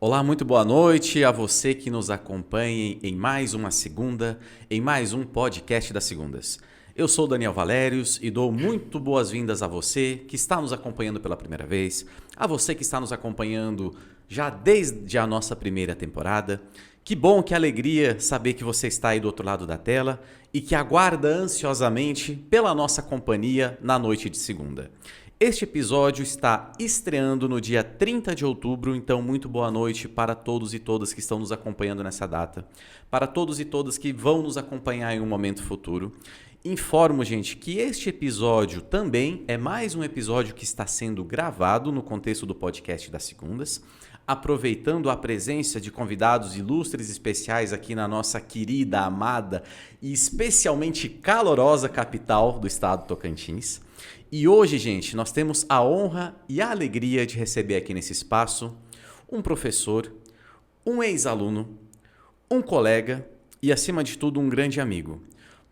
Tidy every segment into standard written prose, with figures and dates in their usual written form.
Olá, muito boa noite a você que nos acompanha em mais uma segunda, em mais um podcast das segundas. Eu sou Daniel Valérios e dou muito boas-vindas a você que está nos acompanhando pela primeira vez, a você que está nos acompanhando já desde a nossa primeira temporada. Que bom, que alegria saber que você está aí do outro lado da tela e que aguarda ansiosamente pela nossa companhia na noite de segunda. Este episódio está estreando no dia 30 de outubro, então muito boa noite para todos e todas que estão nos acompanhando nessa data, para todos e todas que vão nos acompanhar em um momento futuro. Informo, gente, que este episódio também é mais um episódio que está sendo gravado no contexto do podcast das segundas, aproveitando a presença de convidados ilustres especiais aqui na nossa querida, amada e especialmente calorosa capital do estado do Tocantins. E hoje, gente, nós temos a honra e a alegria de receber aqui nesse espaço um professor, um ex-aluno, um colega e, acima de tudo, um grande amigo.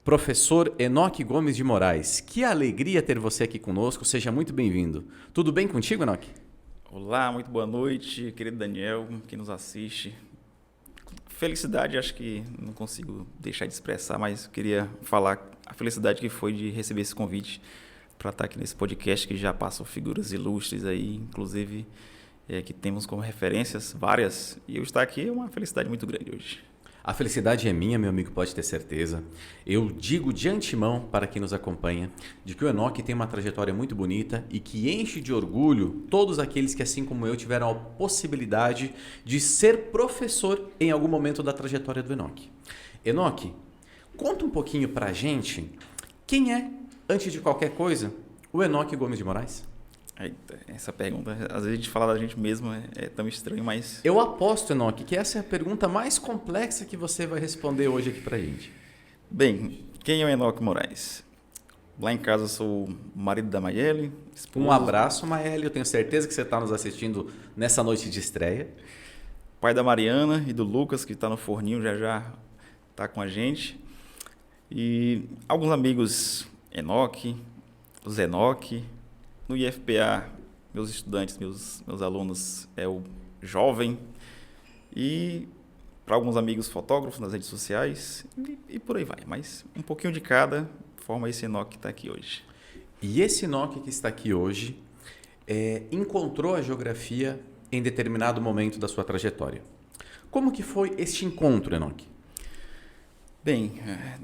Professor Enoque Gomes de Moraes. Que alegria ter você aqui conosco, seja muito bem-vindo. Tudo bem contigo, Enoque? Olá, muito boa noite, querido Daniel, que nos assiste. Felicidade, acho que não consigo deixar de expressar, mas queria falar a felicidade que foi de receber esse convite para estar aqui nesse podcast que já passam figuras ilustres aí, inclusive que temos como referências várias, e eu estar aqui é uma felicidade muito grande hoje. A felicidade é minha, meu amigo, pode ter certeza. Eu digo de antemão para quem nos acompanha de que o Enoque tem uma trajetória muito bonita e que enche de orgulho todos aqueles que, assim como eu, tiveram a possibilidade de ser professor em algum momento da trajetória do Enoque. Enoque, conta um pouquinho para a gente quem é, antes de qualquer coisa, o Enoque Gomes de Moraes. Eita, essa pergunta, às vezes a gente fala da gente mesmo, é tão estranho, mas... Eu aposto, Enoque, que essa é a pergunta mais complexa que você vai responder hoje aqui pra gente. Bem, quem é o Enoque Moraes? Lá em casa eu sou marido da Maiele, esposo. Um abraço, Maeli, eu tenho certeza que você está nos assistindo nessa noite de estreia. Pai da Mariana e do Lucas, que está no forninho, já está com a gente. E alguns amigos, Enoque, o Zenoque. No IFPA, meus estudantes, meus alunos é o jovem. E para alguns amigos fotógrafos nas redes sociais e por aí vai. Mas um pouquinho de cada forma esse Enoque que está aqui hoje. E esse Enoque que está aqui hoje encontrou a geografia em determinado momento da sua trajetória. Como que foi este encontro, Enoque? Bem,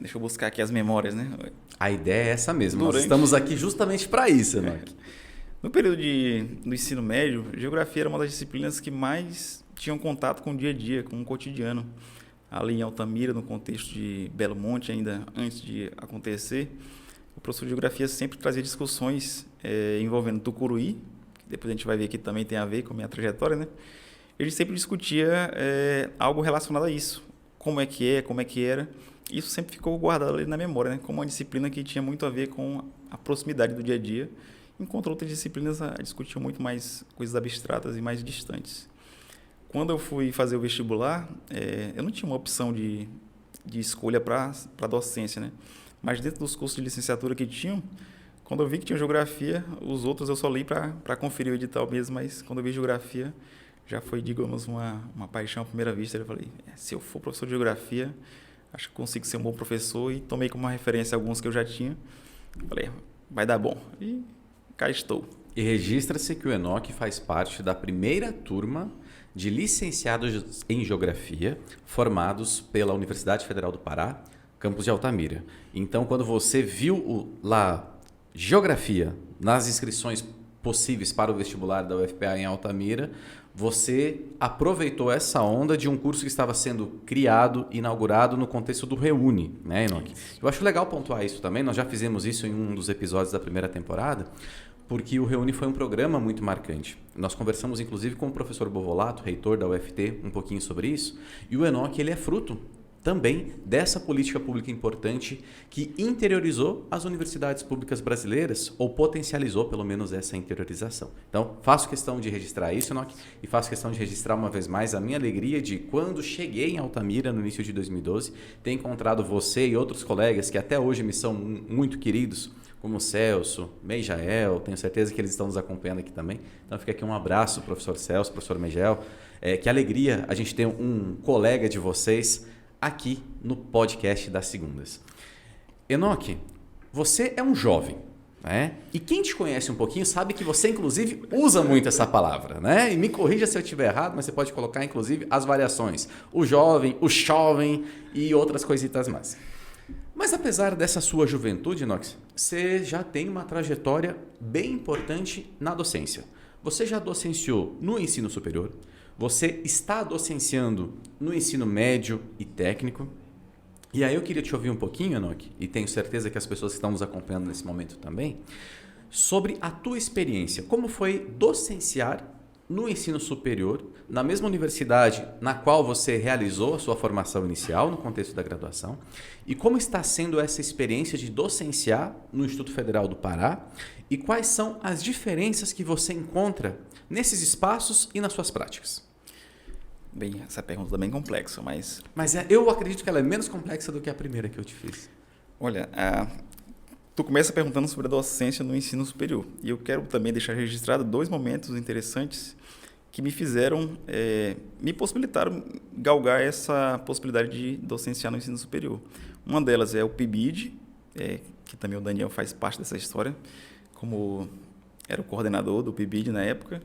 deixa eu buscar aqui as memórias, né? A ideia é essa mesmo, nós estamos aqui justamente para isso, Enoque. No período do ensino médio, geografia era uma das disciplinas que mais tinham contato com o dia a dia, com o cotidiano. Ali em Altamira, no contexto de Belo Monte, ainda antes de acontecer, o professor de geografia sempre trazia discussões envolvendo Tucuruí, que depois a gente vai ver que também tem a ver com a minha trajetória, né? Ele sempre discutia algo relacionado a isso, como é que era. Isso sempre ficou guardado ali na memória, né? Como uma disciplina que tinha muito a ver com a proximidade do dia a dia, enquanto outras disciplinas discutiam muito mais coisas abstratas e mais distantes. Quando eu fui fazer o vestibular, eu não tinha uma opção de escolha para a docência, né? Mas dentro dos cursos de licenciatura que tinham, quando eu vi que tinha geografia, os outros eu só li para conferir o edital mesmo, mas quando eu vi geografia, já foi, digamos, uma paixão à primeira vista. Eu falei, se eu for professor de geografia, acho que consigo ser um bom professor, e tomei como referência alguns que eu já tinha. Falei, vai dar bom. E cá estou. E registra-se que o Enoque faz parte da primeira turma de licenciados em Geografia formados pela Universidade Federal do Pará, campus de Altamira. Então, quando você viu lá Geografia nas inscrições possíveis para o vestibular da UFPA em Altamira, você aproveitou essa onda de um curso que estava sendo criado, inaugurado no contexto do Reúne, né, Enoque? Eu acho legal pontuar isso também, nós já fizemos isso em um dos episódios da primeira temporada, porque o Reúne foi um programa muito marcante. Nós conversamos, inclusive, com o professor Bovolato, reitor da UFT, um pouquinho sobre isso, e o Enoque, ele é fruto também dessa política pública importante que interiorizou as universidades públicas brasileiras, ou potencializou pelo menos essa interiorização. Então, faço questão de registrar isso, Enoque, e faço questão de registrar uma vez mais a minha alegria de, quando cheguei em Altamira no início de 2012, ter encontrado você e outros colegas que até hoje me são muito queridos, como o Celso, Meijael, tenho certeza que eles estão nos acompanhando aqui também. Então fica aqui um abraço, professor Celso, professor Meijael. Que alegria a gente ter um colega de vocês aqui no podcast das segundas. Enoque, você é um jovem, né? E quem te conhece um pouquinho sabe que você, inclusive, usa muito essa palavra, né? E me corrija se eu estiver errado, mas você pode colocar, inclusive, as variações. O jovem, o jovem e outras coisitas mais. Mas apesar dessa sua juventude, Enoque, você já tem uma trajetória bem importante na docência. Você já docenciou no ensino superior, você está docenciando no ensino médio e técnico. E aí eu queria te ouvir um pouquinho, Enoque, e tenho certeza que as pessoas que estão nos acompanhando nesse momento também, sobre a tua experiência. Como foi docenciar no ensino superior, na mesma universidade na qual você realizou a sua formação inicial, no contexto da graduação, e como está sendo essa experiência de docenciar no Instituto Federal do Pará, e quais são as diferenças que você encontra nesses espaços e nas suas práticas? Bem, essa pergunta é bem complexa, mas... eu acredito que ela é menos complexa do que a primeira que eu te fiz. Olha, tu começa perguntando sobre a docência no ensino superior. E eu quero também deixar registrado 2 momentos interessantes que me fizeram, me possibilitaram galgar essa possibilidade de docenciar no ensino superior. Uma delas é o PIBID, que também o Daniel faz parte dessa história, como era o coordenador do PIBID na época,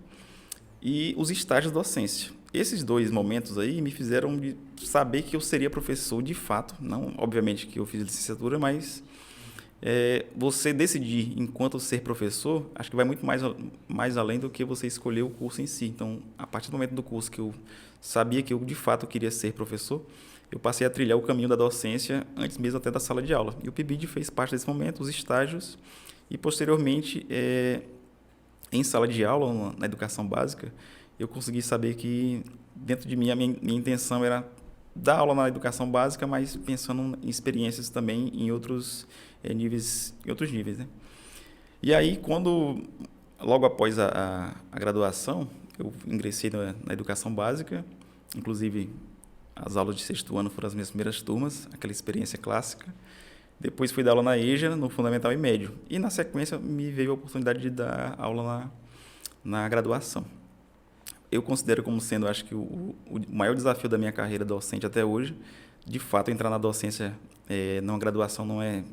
e os estágios de docência. Esses 2 momentos aí me fizeram saber que eu seria professor de fato, não obviamente que eu fiz licenciatura, mas você decidir enquanto ser professor, acho que vai muito mais além do que você escolher o curso em si. Então, a partir do momento do curso que eu sabia que eu de fato queria ser professor, eu passei a trilhar o caminho da docência antes mesmo até da sala de aula. E o PIBID fez parte desse momento, os estágios, e posteriormente, em sala de aula, na educação básica, eu consegui saber que, dentro de mim, a minha intenção era dar aula na educação básica, mas pensando em experiências também em outros níveis, né? E aí, logo após a graduação, eu ingressei na educação básica, inclusive as aulas de 6º ano foram as minhas primeiras turmas, aquela experiência clássica. Depois fui dar aula na EJA, no Fundamental e Médio. E, na sequência, me veio a oportunidade de dar aula na graduação. Eu considero como sendo, acho que o maior desafio da minha carreira docente até hoje, de fato, entrar na docência numa graduação não é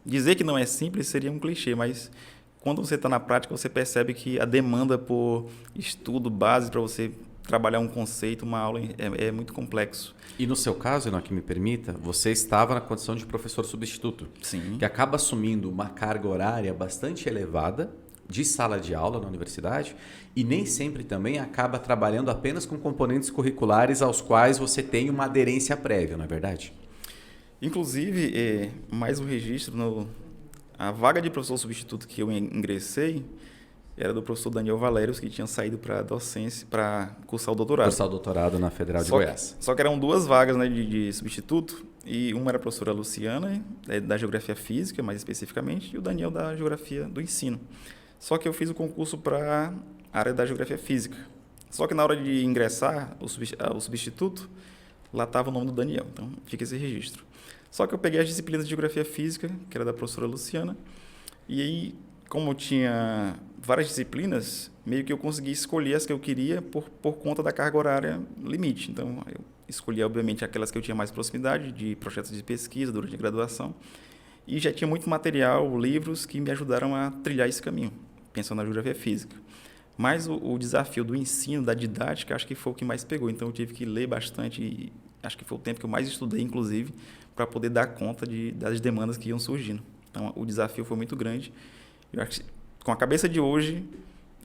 dizer que não é simples seria um clichê, mas quando você está na prática, você percebe que a demanda por estudo base para você trabalhar um conceito, uma aula, é muito complexo. E no seu caso, Enoque, me permita, você estava na condição de professor substituto. Sim. Que acaba assumindo uma carga horária bastante elevada de sala de aula na universidade e nem sempre também acaba trabalhando apenas com componentes curriculares aos quais você tem uma aderência prévia, não é verdade? Inclusive, mais um registro, a vaga de professor substituto que eu ingressei era do professor Daniel Valérios, que tinha saído para docência, para cursar o doutorado. Cursar o doutorado na Federal de Goiás. Só que eram 2 vagas, né, de substituto, e uma era a professora Luciana, da Geografia Física, mais especificamente, e o Daniel da Geografia do Ensino. Só que eu fiz o concurso para a área da Geografia Física. Só que na hora de ingressar o substituto, lá estava o nome do Daniel, então fica esse registro. Só que eu peguei as disciplinas de Geografia Física, que era da professora Luciana, e aí, como eu tinha várias disciplinas, meio que eu consegui escolher as que eu queria por conta da carga horária limite. Então, eu escolhi, obviamente, aquelas que eu tinha mais proximidade, de projetos de pesquisa durante a graduação, e já tinha muito material, livros que me ajudaram a trilhar esse caminho, pensando na Geografia Física. Mas o desafio do ensino, da didática, acho que foi o que mais pegou. Então, eu tive que ler bastante, e acho que foi o tempo que eu mais estudei, inclusive, para poder dar conta das demandas que iam surgindo. Então, o desafio foi muito grande. Eu acho que, com a cabeça de hoje,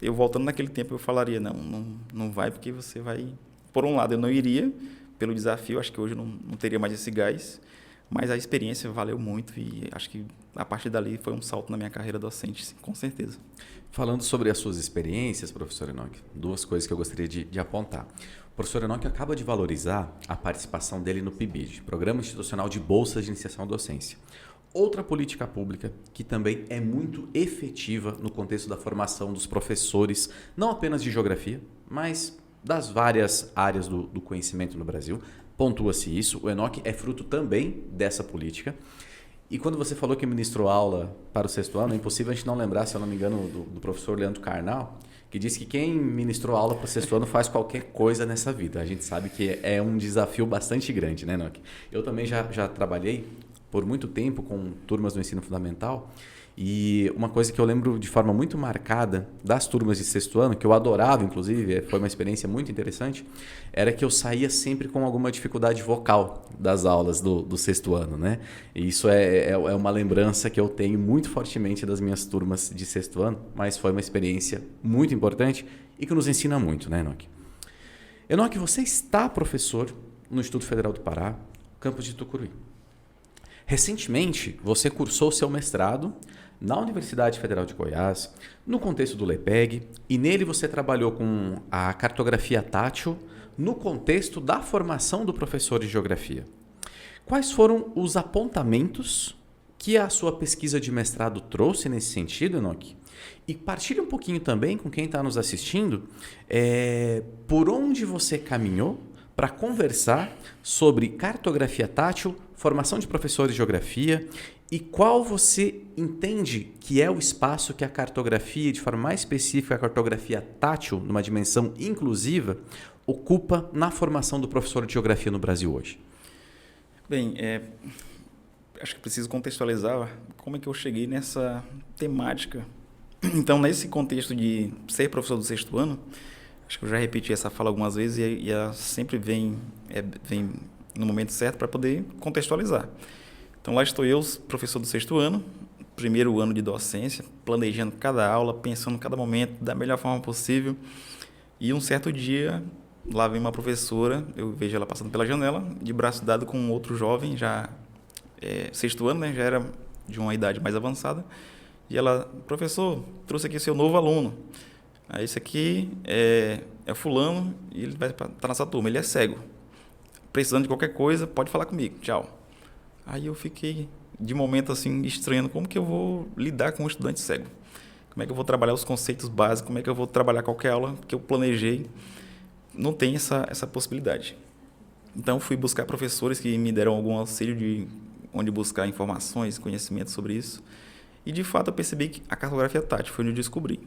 eu voltando naquele tempo, eu falaria, não vai, porque você vai... Por um lado, eu não iria pelo desafio, acho que hoje eu não teria mais esse gás, mas a experiência valeu muito e acho que a partir dali foi um salto na minha carreira docente, sim, com certeza. Falando sobre as suas experiências, professor Enoque, 2 coisas que eu gostaria de apontar. O professor Enoque acaba de valorizar a participação dele no PIBID, Programa Institucional de Bolsas de Iniciação à Docência. Outra política pública que também é muito efetiva no contexto da formação dos professores, não apenas de geografia, mas das várias áreas do conhecimento no Brasil. Pontua-se isso, o Enoque é fruto também dessa política. E quando você falou que ministrou aula para o 6º ano, é impossível a gente não lembrar, se eu não me engano, do professor Leandro Carnal, que diz que quem ministrou aula para o sexto ano faz qualquer coisa nessa vida. A gente sabe que é um desafio bastante grande, né, Enoque? Eu também já trabalhei por muito tempo com turmas do ensino fundamental e uma coisa que eu lembro de forma muito marcada das turmas de sexto ano, que eu adorava, inclusive, foi uma experiência muito interessante, era que eu saía sempre com alguma dificuldade vocal das aulas do sexto ano, né? E isso é uma lembrança que eu tenho muito fortemente das minhas turmas de sexto ano, mas foi uma experiência muito importante e que nos ensina muito, né, Enoque? Enoque, você está professor no Instituto Federal do Pará, campus de Tucuruí. Recentemente, você cursou seu mestrado na Universidade Federal de Goiás, no contexto do LEPEG, e nele você trabalhou com a cartografia tátil no contexto da formação do professor de geografia. Quais foram os apontamentos que a sua pesquisa de mestrado trouxe nesse sentido, Enoque? E partilhe um pouquinho também com quem está nos assistindo por onde você caminhou para conversar sobre cartografia tátil, formação de professores de geografia e qual você entende que é o espaço que a cartografia, de forma mais específica, a cartografia tátil, numa dimensão inclusiva, ocupa na formação do professor de geografia no Brasil hoje. Bem, acho que preciso contextualizar como é que eu cheguei nessa temática. Então, nesse contexto de ser professor do sexto ano, acho que eu já repeti essa fala algumas vezes e ela sempre vem no momento certo para poder contextualizar. Então, lá estou eu, professor do sexto ano, primeiro ano de docência, planejando cada aula, pensando cada momento da melhor forma possível. E um certo dia, lá vem uma professora, eu vejo ela passando pela janela, de braço dado com outro jovem, já sexto ano, né, já era de uma idade mais avançada. E ela, professor, trouxe aqui seu novo aluno. Aí esse aqui é fulano e ele vai estar nessa turma, ele é cego. Precisando de qualquer coisa, pode falar comigo, tchau. Aí eu fiquei, de momento assim, estranhando como que eu vou lidar com um estudante cego. Como é que eu vou trabalhar os conceitos básicos, como é que eu vou trabalhar qualquer aula que eu planejei. Não tem essa possibilidade. Então, fui buscar professores que me deram algum auxílio de onde buscar informações, conhecimentos sobre isso. E, de fato, eu percebi que a cartografia tátil foi onde eu descobri.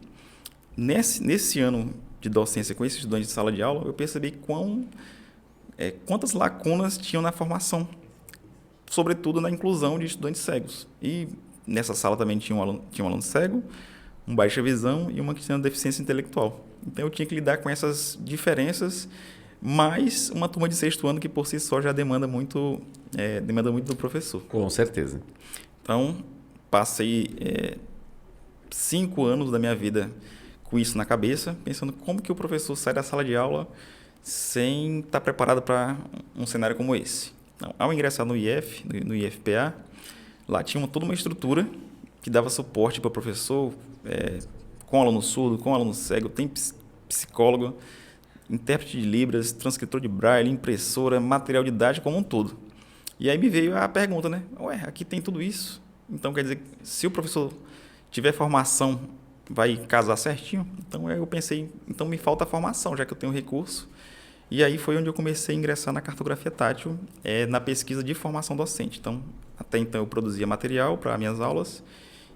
Nesse ano de docência com esses estudantes de sala de aula, eu percebi quantas lacunas tinham na formação, sobretudo na inclusão de estudantes cegos. E nessa sala também tinha um aluno cego, um baixa visão e uma que tinha deficiência intelectual. Então eu tinha que lidar com essas diferenças, mais uma turma de sexto ano que por si só já demanda muito do professor. Com certeza. Então, passei 5 anos da minha vida com isso na cabeça, pensando como que o professor sai da sala de aula sem estar preparado para um cenário como esse. Então, ao ingressar no IFPA, lá tinha toda uma estrutura que dava suporte para o professor, com aluno surdo, com aluno cego, tem psicólogo, intérprete de Libras, transcritor de Braille, impressora, material didático como um todo. E aí me veio a pergunta, né? Ué, aqui tem tudo isso. Então, quer dizer, se o professor tiver formação, vai casar certinho? Então, eu pensei, então me falta formação, já que eu tenho recurso. E aí foi onde eu comecei a ingressar na cartografia tátil, na pesquisa de formação docente. Então, até então eu produzia material para minhas aulas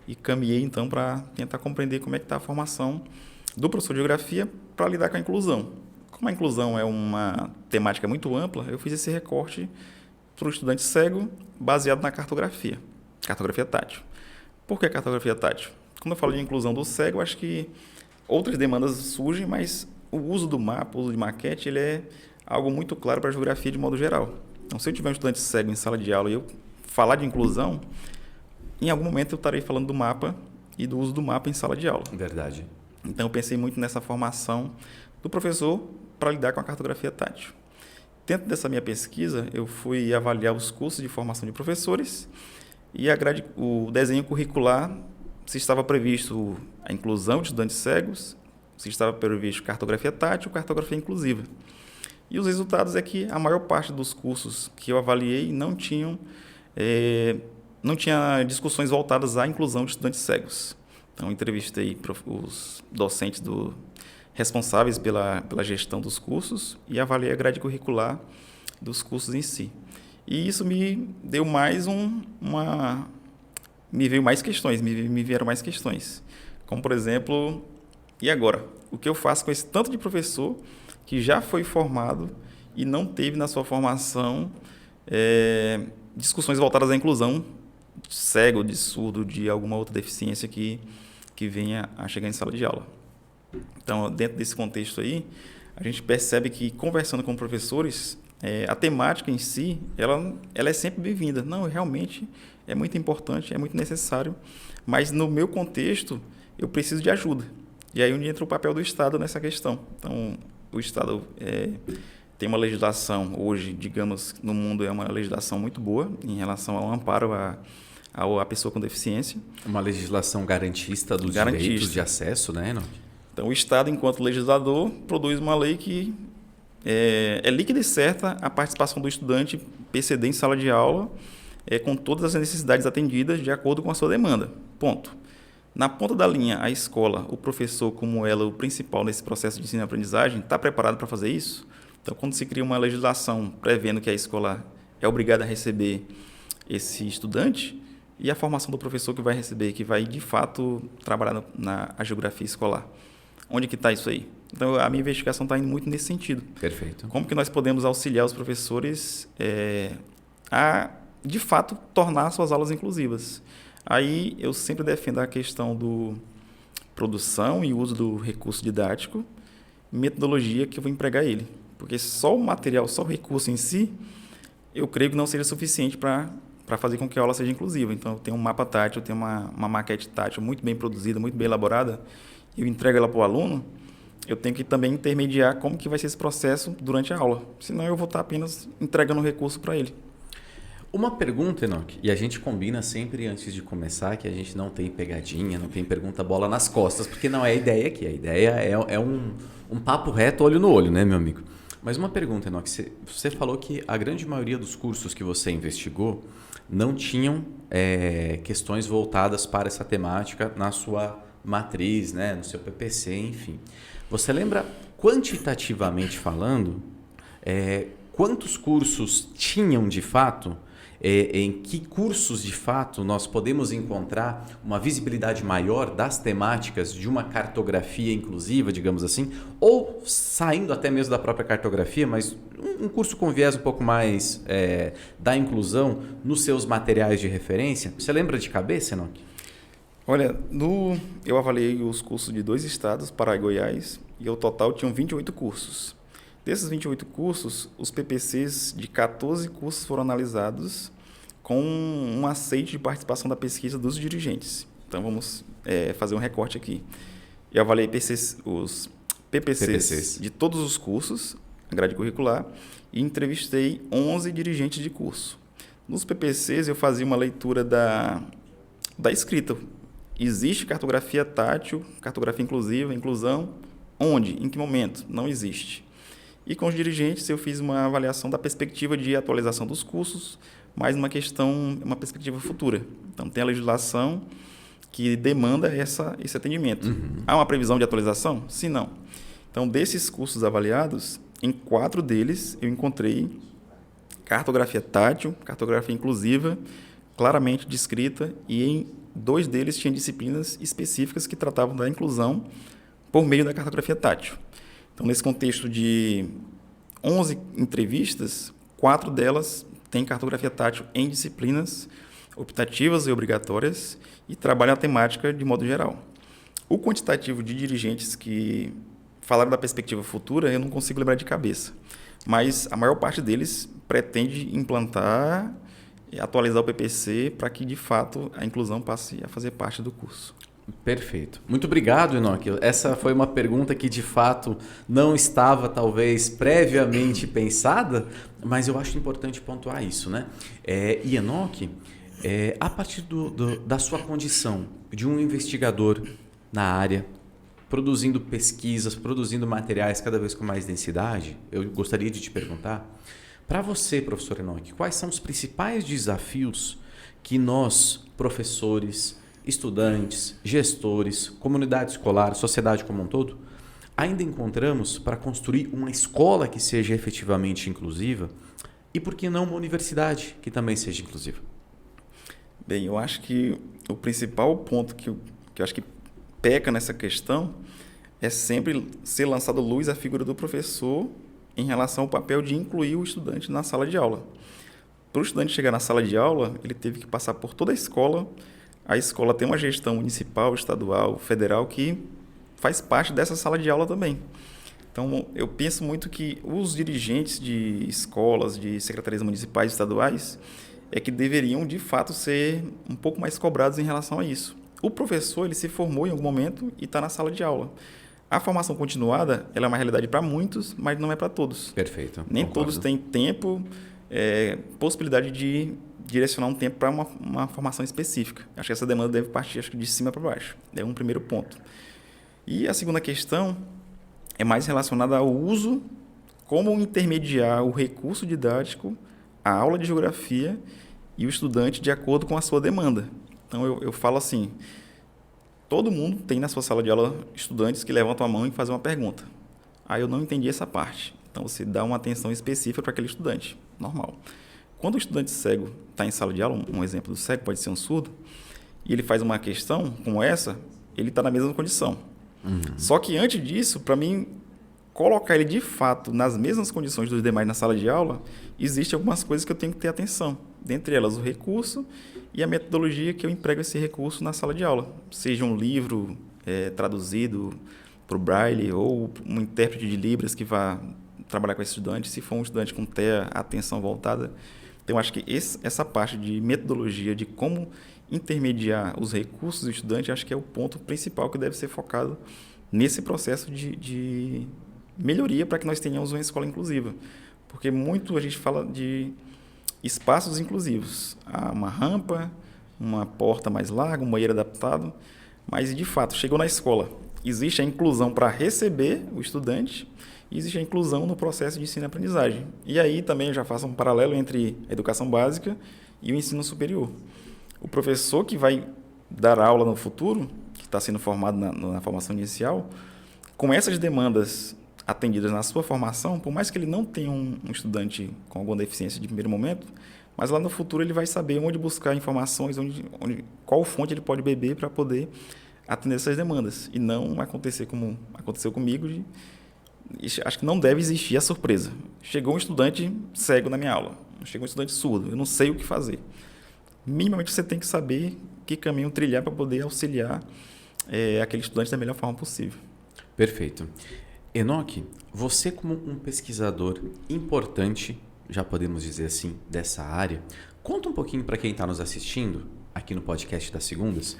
e caminhei então para tentar compreender como é que está a formação do professor de geografia para lidar com a inclusão. Como a inclusão é uma temática muito ampla, eu fiz esse recorte para o estudante cego baseado na cartografia tátil. Por que cartografia tátil? Quando eu falo de inclusão do cego, eu acho que outras demandas surgem, mas o uso do mapa, o uso de maquete, ele é algo muito claro para a geografia de modo geral. Então, se eu tiver um estudante cego em sala de aula e eu falar de inclusão, em algum momento eu estarei falando do mapa e do uso do mapa em sala de aula. Verdade. Então, eu pensei muito nessa formação do professor para lidar com a cartografia tátil. Dentro dessa minha pesquisa, eu fui avaliar os cursos de formação de professores e o desenho curricular, se estava previsto a inclusão de estudantes cegos, se estava previsto cartografia tátil, cartografia inclusiva. E os resultados é que a maior parte dos cursos que eu avaliei não tinha discussões voltadas à inclusão de estudantes cegos. Então, entrevistei os docentes responsáveis pela gestão dos cursos e avaliei a grade curricular dos cursos em si. E isso me deu me vieram mais questões, como, por exemplo, E agora? O que eu faço com esse tanto de professor que já foi formado e não teve na sua formação discussões voltadas à inclusão, de cego, de surdo, de alguma outra deficiência que venha a chegar em sala de aula? Então, dentro desse contexto aí, a gente percebe que, conversando com professores, a temática em si, ela é sempre bem-vinda. Não, realmente é muito importante, é muito necessário, mas no meu contexto, eu preciso de ajuda. E aí onde entra o papel do Estado nessa questão. Então, o Estado tem uma legislação hoje, digamos, no mundo é uma legislação muito boa em relação ao amparo à pessoa com deficiência. Uma legislação garantista dos direitos de acesso, né, Enoque? Então, o Estado, enquanto legislador, produz uma lei que é líquida e certa a participação do estudante PCD em sala de aula, com todas as necessidades atendidas de acordo com a sua demanda. Ponto. Na ponta da linha, a escola, o professor, como ela, o principal nesse processo de ensino e aprendizagem, está preparado para fazer isso? Então, quando se cria uma legislação prevendo que a escola é obrigada a receber esse estudante, e a formação do professor que vai receber, que vai, de fato, trabalhar na geografia escolar? Onde que está isso aí? Então, a minha investigação está indo muito nesse sentido. Perfeito. Como que nós podemos auxiliar os professores a, de fato, tornar suas aulas inclusivas? Aí eu sempre defendo a questão do produção e uso do recurso didático, metodologia que eu vou empregar ele. Porque só o material, só o recurso em si, eu creio que não seja suficiente para fazer com que a aula seja inclusiva. Então, eu tenho um mapa tátil, eu tenho uma maquete tátil muito bem produzida, muito bem elaborada, eu entrego ela para o aluno, eu tenho que também intermediar como que vai ser esse processo durante a aula. Senão, eu vou estar apenas entregando o recurso para ele. Uma pergunta, Enoque, e a gente combina sempre antes de começar que a gente não tem pegadinha, não tem pergunta bola nas costas, porque não é a ideia aqui. A ideia é um papo reto, olho no olho, né, meu amigo? Mas uma pergunta, Enoque, você falou que a grande maioria dos cursos que você investigou não tinham questões voltadas para essa temática na sua matriz, né, no seu PPC, enfim. Você lembra, quantitativamente falando, quantos cursos tinham de fato? Em que cursos, de fato, nós podemos encontrar uma visibilidade maior das temáticas de uma cartografia inclusiva, digamos assim, ou saindo até mesmo da própria cartografia, mas um curso com viés um pouco mais da inclusão nos seus materiais de referência? Você lembra de cabeça, Enoque? Olha, eu avaliei os cursos de 2 estados, Pará e Goiás, e ao total tinham 28 cursos. Desses 28 cursos, os PPCs de 14 cursos foram analisados com um aceite de participação da pesquisa dos dirigentes. Então, vamos fazer um recorte aqui. Eu avaliei os PPCs de todos os cursos, a grade curricular, e entrevistei 11 dirigentes de curso. Nos PPCs, eu fazia uma leitura da escrita. Existe cartografia tátil, cartografia inclusiva, inclusão? Onde? Em que momento? Não existe. E com os dirigentes eu fiz uma avaliação da perspectiva de atualização dos cursos, mais uma perspectiva futura. Então, tem a legislação que demanda esse atendimento. Uhum. Há uma previsão de atualização? Sim, não. Então, desses cursos avaliados, em 4 deles eu encontrei cartografia tátil, cartografia inclusiva, claramente descrita, e em 2 deles tinha disciplinas específicas que tratavam da inclusão por meio da cartografia tátil. Então, nesse contexto de 11 entrevistas, 4 delas têm cartografia tátil em disciplinas optativas e obrigatórias e trabalham a temática de modo geral. O quantitativo de dirigentes que falaram da perspectiva futura, eu não consigo lembrar de cabeça, mas a maior parte deles pretende implantar e atualizar o PPC para que, de fato, a inclusão passe a fazer parte do curso. Perfeito. Muito obrigado, Enoque. Essa foi uma pergunta que, de fato, não estava, talvez, previamente pensada, mas eu acho importante pontuar isso, né? E, Enoque, a partir da sua condição de um investigador na área, produzindo pesquisas, produzindo materiais cada vez com mais densidade, eu gostaria de te perguntar, para você, professor Enoque, quais são os principais desafios que nós, professores, estudantes, gestores, comunidade escolar, sociedade como um todo, ainda encontramos para construir uma escola que seja efetivamente inclusiva e, por que não, uma universidade que também seja inclusiva? Bem, eu acho que o principal ponto que eu acho que peca nessa questão é sempre ser lançado luz à figura do professor em relação ao papel de incluir o estudante na sala de aula. Para o estudante chegar na sala de aula, ele teve que passar por toda a escola. A escola tem uma gestão municipal, estadual, federal, que faz parte dessa sala de aula também. Então, eu penso muito que os dirigentes de escolas, de secretarias municipais e estaduais, é que deveriam, de fato, ser um pouco mais cobrados em relação a isso. O professor, ele se formou em algum momento e está na sala de aula. A formação continuada, ela é uma realidade para muitos, mas não é para todos. Perfeito. Nem Concordo. todos têm tempo, possibilidade de direcionar um tempo para uma formação específica. Acho que essa demanda deve partir de cima para baixo. É um primeiro ponto. E a segunda questão é mais relacionada ao uso, como intermediar o recurso didático, a aula de geografia e o estudante de acordo com a sua demanda. Então, eu falo assim, todo mundo tem na sua sala de aula estudantes que levantam a mão e fazem uma pergunta. Eu não entendi essa parte. Então, você dá uma atenção específica para aquele estudante, normal. Quando o estudante cego está em sala de aula, um exemplo do cego pode ser um surdo, e ele faz uma questão como essa, ele está na mesma condição. Só que antes disso, para mim, colocar ele de fato nas mesmas condições dos demais na sala de aula, existem algumas coisas que eu tenho que ter atenção. Dentre elas, o recurso e a metodologia que eu emprego esse recurso na sala de aula. Seja um livro traduzido para o Braille ou um intérprete de Libras que vá trabalhar com esse estudante, se for um estudante com TEA, atenção voltada. Então, eu acho que essa parte de metodologia, de como intermediar os recursos do estudante, acho que é o ponto principal que deve ser focado nesse processo de melhoria para que nós tenhamos uma escola inclusiva. Porque muito a gente fala de espaços inclusivos. Há uma rampa, uma porta mais larga, um banheiro adaptado, mas, de fato, chegou na escola, existe a inclusão para receber o estudante e existe a inclusão no processo de ensino e aprendizagem. E aí também eu já faço um paralelo entre a educação básica e o ensino superior. O professor que vai dar aula no futuro, que está sendo formado na formação inicial, com essas demandas atendidas na sua formação, por mais que ele não tenha um estudante com alguma deficiência de primeiro momento, mas lá no futuro ele vai saber onde buscar informações, qual fonte ele pode beber para poder atender essas demandas. E não acontecer como aconteceu comigo, acho que não deve existir a surpresa. Chegou um estudante cego na minha aula, chegou um estudante surdo, eu não sei o que fazer. Minimamente você tem que saber que caminho trilhar para poder auxiliar aquele estudante da melhor forma possível. Perfeito. Enoque, você como um pesquisador importante, já podemos dizer assim, dessa área, conta um pouquinho para quem está nos assistindo aqui no podcast das segundas,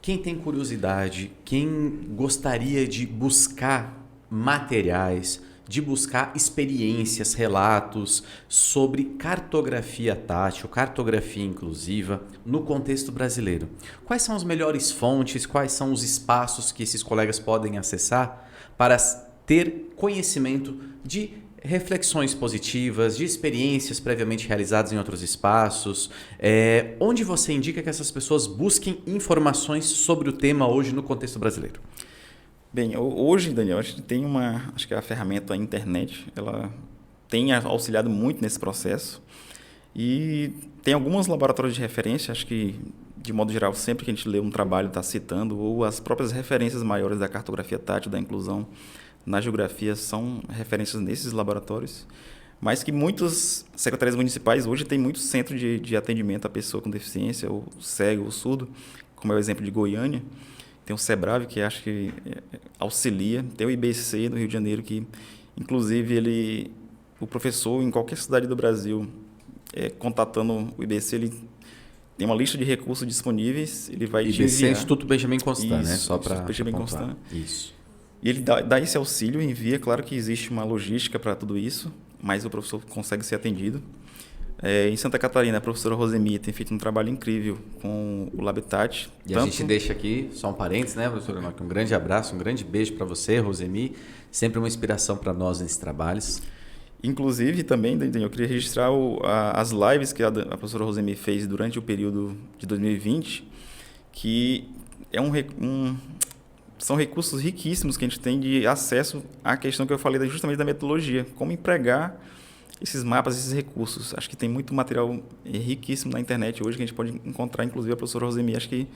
quem tem curiosidade, quem gostaria de buscar materiais, de buscar experiências, relatos sobre cartografia tátil, cartografia inclusiva no contexto brasileiro. Quais são as melhores fontes, quais são os espaços que esses colegas podem acessar para ter conhecimento de reflexões positivas, de experiências previamente realizadas em outros espaços, onde você indica que essas pessoas busquem informações sobre o tema hoje no contexto brasileiro? Bem, hoje, Daniel, a gente tem acho que a ferramenta a internet, ela tem auxiliado muito nesse processo e tem alguns laboratórios de referência, acho que, de modo geral, sempre que a gente lê um trabalho está citando, ou as próprias referências maiores da cartografia tátil, da inclusão na geografia, são referências nesses laboratórios, mas que muitas secretarias municipais hoje têm muito centro de atendimento à pessoa com deficiência, ou cego, ou surdo, como é o exemplo de Goiânia. Tem o SEBRAVE, que acho que auxilia. Tem o IBC no Rio de Janeiro, que, inclusive, o professor, em qualquer cidade do Brasil, contatando o IBC, ele tem uma lista de recursos disponíveis. Ele vai te IBC enviar. Instituto Benjamin Constant, Isso, né? Só para Benjamin Constant. Isso. E ele dá esse auxílio, envia. Claro que existe uma logística para tudo isso, mas o professor consegue ser atendido. Em Santa Catarina, a professora Rosemi tem feito um trabalho incrível com o Labitat. E a gente deixa aqui, só um parênteses, né, professora Enoque? Um grande abraço, um grande beijo para você, Rosemi. Sempre uma inspiração para nós nesses trabalhos. Inclusive, também, Daniel, eu queria registrar as lives que a professora Rosemi fez durante o período de 2020, que são recursos riquíssimos que a gente tem de acesso à questão que eu falei justamente da metodologia, como empregar esses mapas, esses recursos. Acho que tem muito material riquíssimo na internet hoje que a gente pode encontrar, inclusive a professora Rosemi, acho que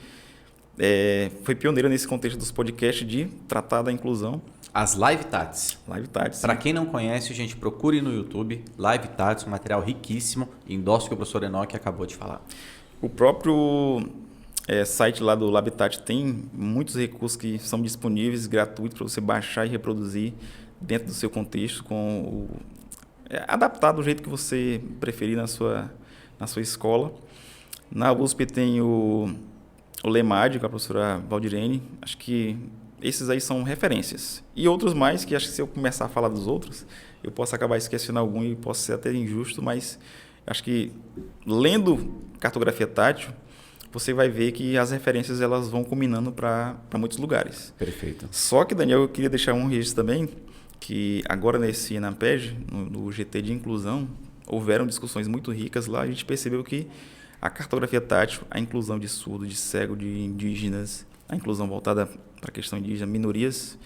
foi pioneira nesse contexto dos podcasts de tratar da inclusão. As Live Tats. Live Tats. Para quem não conhece, gente, procure no YouTube Live Tats, um material riquíssimo, endosso que o professor Enoque acabou de falar. O próprio site lá do Labitat tem muitos recursos que são disponíveis, gratuitos, para você baixar e reproduzir dentro do seu contexto, adaptado do jeito que você preferir na sua escola. Na USP tem o LEMAD, com a professora Valdirene. Acho que esses aí são referências. E outros mais, que acho que se eu começar a falar dos outros, eu posso acabar esquecendo algum e posso ser até injusto, mas acho que lendo cartografia tátil, você vai ver que as referências elas vão combinando para muitos lugares. Perfeito. Só que, Daniel, eu queria deixar um registro também, que agora nesse ENAPED, no GT de inclusão, houveram discussões muito ricas lá. A gente percebeu que a cartografia tátil, a inclusão de surdo, de cego, de indígenas, a inclusão voltada para a questão indígena, minorias,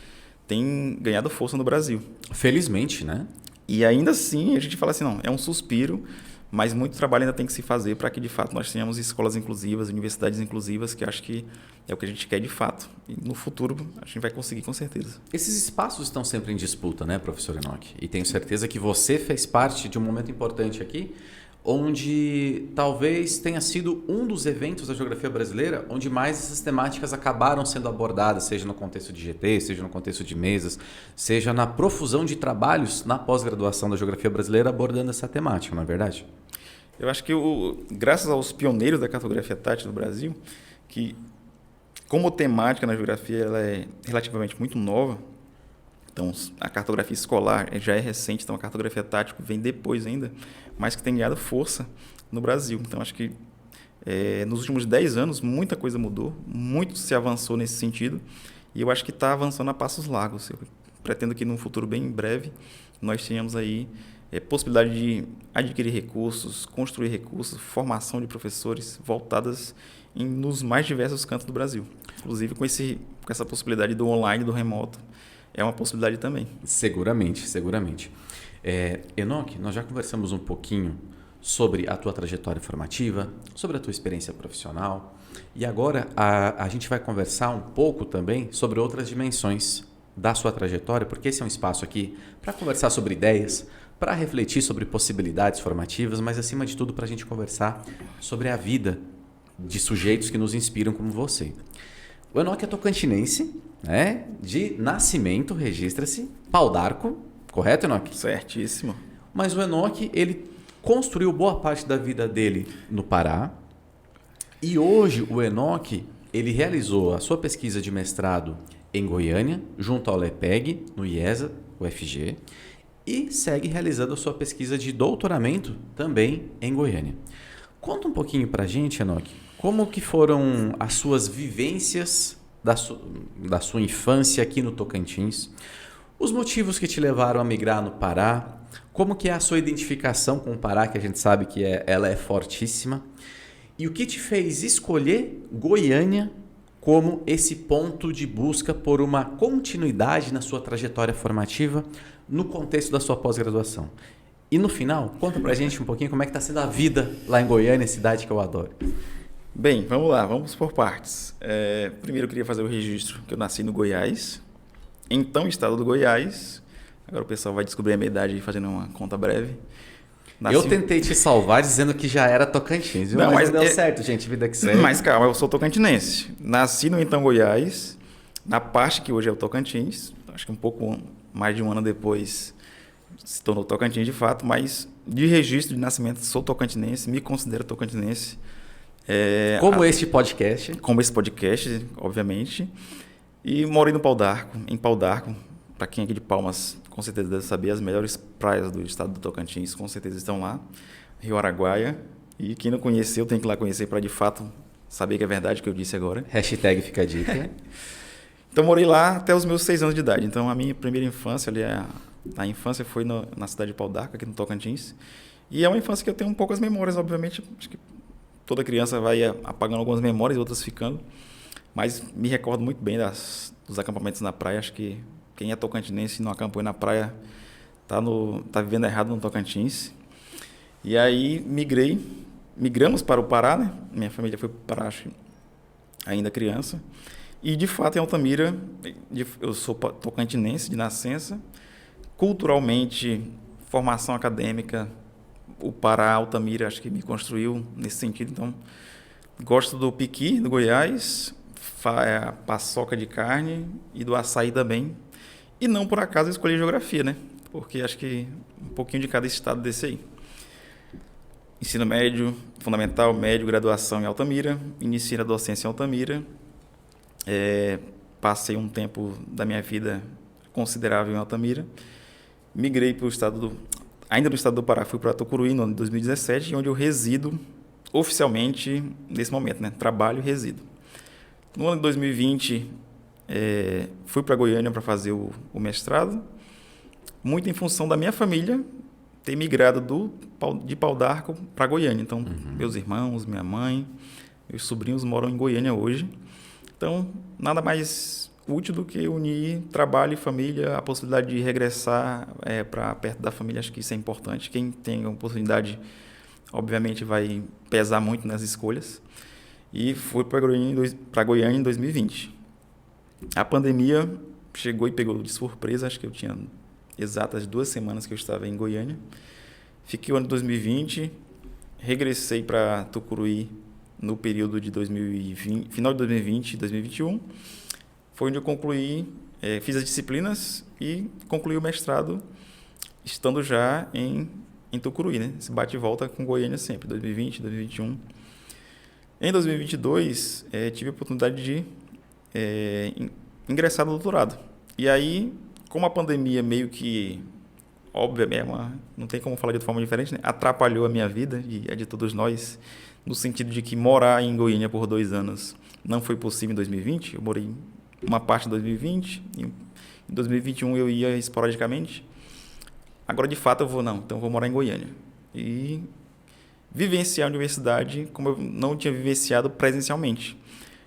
tem ganhado força no Brasil. Felizmente, né? E ainda assim, a gente fala assim, não, é um suspiro, mas muito trabalho ainda tem que se fazer para que, de fato, nós tenhamos escolas inclusivas, universidades inclusivas, que acho que é o que a gente quer de fato. E no futuro, a gente vai conseguir, com certeza. Esses espaços estão sempre em disputa, né, professor Enoque? E tenho certeza que você fez parte de um momento importante aqui, onde talvez tenha sido um dos eventos da geografia brasileira onde mais essas temáticas acabaram sendo abordadas, seja no contexto de GT, seja no contexto de mesas, seja na profusão de trabalhos na pós-graduação da geografia brasileira abordando essa temática, não é verdade? Eu acho que, graças aos pioneiros da cartografia tátil no Brasil, que como temática na geografia ela é relativamente muito nova, então a cartografia escolar já é recente, então a cartografia tátil vem depois ainda, mas que tem ganhado força no Brasil. Então acho que nos últimos 10 anos muita coisa mudou, muito se avançou nesse sentido, e eu acho que está avançando a passos largos. Eu pretendo que num futuro bem breve nós tenhamos aí possibilidade de adquirir recursos, construir recursos, formação de professores voltadas nos mais diversos cantos do Brasil. Inclusive com essa possibilidade do online, do remoto, é uma possibilidade também. Seguramente, seguramente. Enoque, nós já conversamos um pouquinho sobre a tua trajetória formativa, sobre a tua experiência profissional, e agora a gente vai conversar um pouco também sobre outras dimensões da sua trajetória, porque esse é um espaço aqui para conversar sobre ideias, para refletir sobre possibilidades formativas, mas acima de tudo para a gente conversar sobre a vida de sujeitos que nos inspiram como você. O Enoque é tocantinense, né? De nascimento, registra-se, Pau d'Arco, correto, Enoque? Certíssimo. Mas o Enoque, ele construiu boa parte da vida dele no Pará, e hoje o Enoque, ele realizou a sua pesquisa de mestrado em Goiânia, junto ao LEPEG, no IESA, UFG, e segue realizando a sua pesquisa de doutoramento também em Goiânia. Conta um pouquinho pra gente, Enoque, como que foram as suas vivências da sua infância aqui no Tocantins, os motivos que te levaram a migrar no Pará, como que é a sua identificação com o Pará, que a gente sabe que ela é fortíssima, e o que te fez escolher Goiânia como esse ponto de busca por uma continuidade na sua trajetória formativa no contexto da sua pós-graduação. E no final, conta pra gente um pouquinho como é que está sendo a vida lá em Goiânia, cidade que eu adoro. Bem, vamos lá, vamos por partes. Primeiro eu queria fazer o registro que eu nasci no Goiás, então estado do Goiás. Agora o pessoal vai descobrir a minha idade fazendo uma conta breve. Eu tentei te salvar dizendo que já era Tocantins, viu? Mas não deu certo, gente, vida que segue. Mas calma, eu sou tocantinense. Nasci no então Goiás, na parte que hoje é o Tocantins, acho que um pouco mais de um ano depois se tornou Tocantins de fato, mas de registro de nascimento sou tocantinense, me considero tocantinense. Este podcast. Como esse podcast, obviamente. E morei no Pau d'Arco, em Pau d'Arco. Para quem é aqui de Palmas, com certeza deve saber, as melhores praias do estado do Tocantins, com certeza estão lá. Rio Araguaia. E quem não conheceu tem que ir lá conhecer para, de fato, saber que é verdade o que eu disse agora. Hashtag fica a dica. Então, morei lá até os meus 6 anos de idade. Então, a minha primeira infância, ali, a infância foi na cidade de Pau d'Arco, aqui no Tocantins. E é uma infância que eu tenho poucas memórias, obviamente. Acho que toda criança vai apagando algumas memórias, outras ficando. Mas me recordo muito bem dos acampamentos na praia. Acho que quem é tocantinense e não acampou na praia tá vivendo errado no Tocantins. E aí migramos para o Pará, né? Minha família foi para o Pará, acho, ainda criança. E, de fato, em Altamira, eu sou tocantinense de nascença. Culturalmente, formação acadêmica, o Pará, Altamira, acho que me construiu nesse sentido. Então, gosto do piqui, do Goiás, a paçoca de carne e do açaí também. E não por acaso eu escolhi geografia, né? Porque acho que um pouquinho de cada estado desse aí. Ensino médio, fundamental, médio, graduação em Altamira. Iniciei a docência em Altamira. Passei um tempo da minha vida considerável em Altamira. Migrei para o estado ainda no estado do Pará, fui para Tucuruí no ano de 2017, onde eu resido oficialmente nesse momento, né? Trabalho e resido. No ano de 2020, fui para Goiânia para fazer o mestrado, muito em função da minha família ter migrado de Pau d'Arco para Goiânia. Então, meus irmãos, minha mãe, meus sobrinhos moram em Goiânia hoje. Então, nada mais útil do que unir trabalho e família, a possibilidade de regressar para perto da família. Acho que isso é importante. Quem tem a oportunidade, obviamente, vai pesar muito nas escolhas. E fui para Goiânia em 2020. A pandemia chegou e pegou de surpresa. Acho que eu tinha exatas 2 semanas que eu estava em Goiânia. Fiquei o ano de 2020, regressei para Tucuruí no período de 2020, final de 2020 e 2021. Foi onde eu concluí, fiz as disciplinas e concluí o mestrado, estando já em Tucuruí, né? Esse bate e volta com Goiânia sempre, 2020, 2021. Em 2022, tive a oportunidade de ingressar no doutorado. E aí, como a pandemia meio que, obviamente, não tem como falar de outra forma diferente, né? Atrapalhou a minha vida e a de todos nós, no sentido de que morar em Goiânia por 2 anos não foi possível em 2020. Eu morei uma parte de 2020, em 2021 eu ia esporadicamente. Agora, de fato, então eu vou morar em Goiânia. E vivenciar a universidade como eu não tinha vivenciado presencialmente.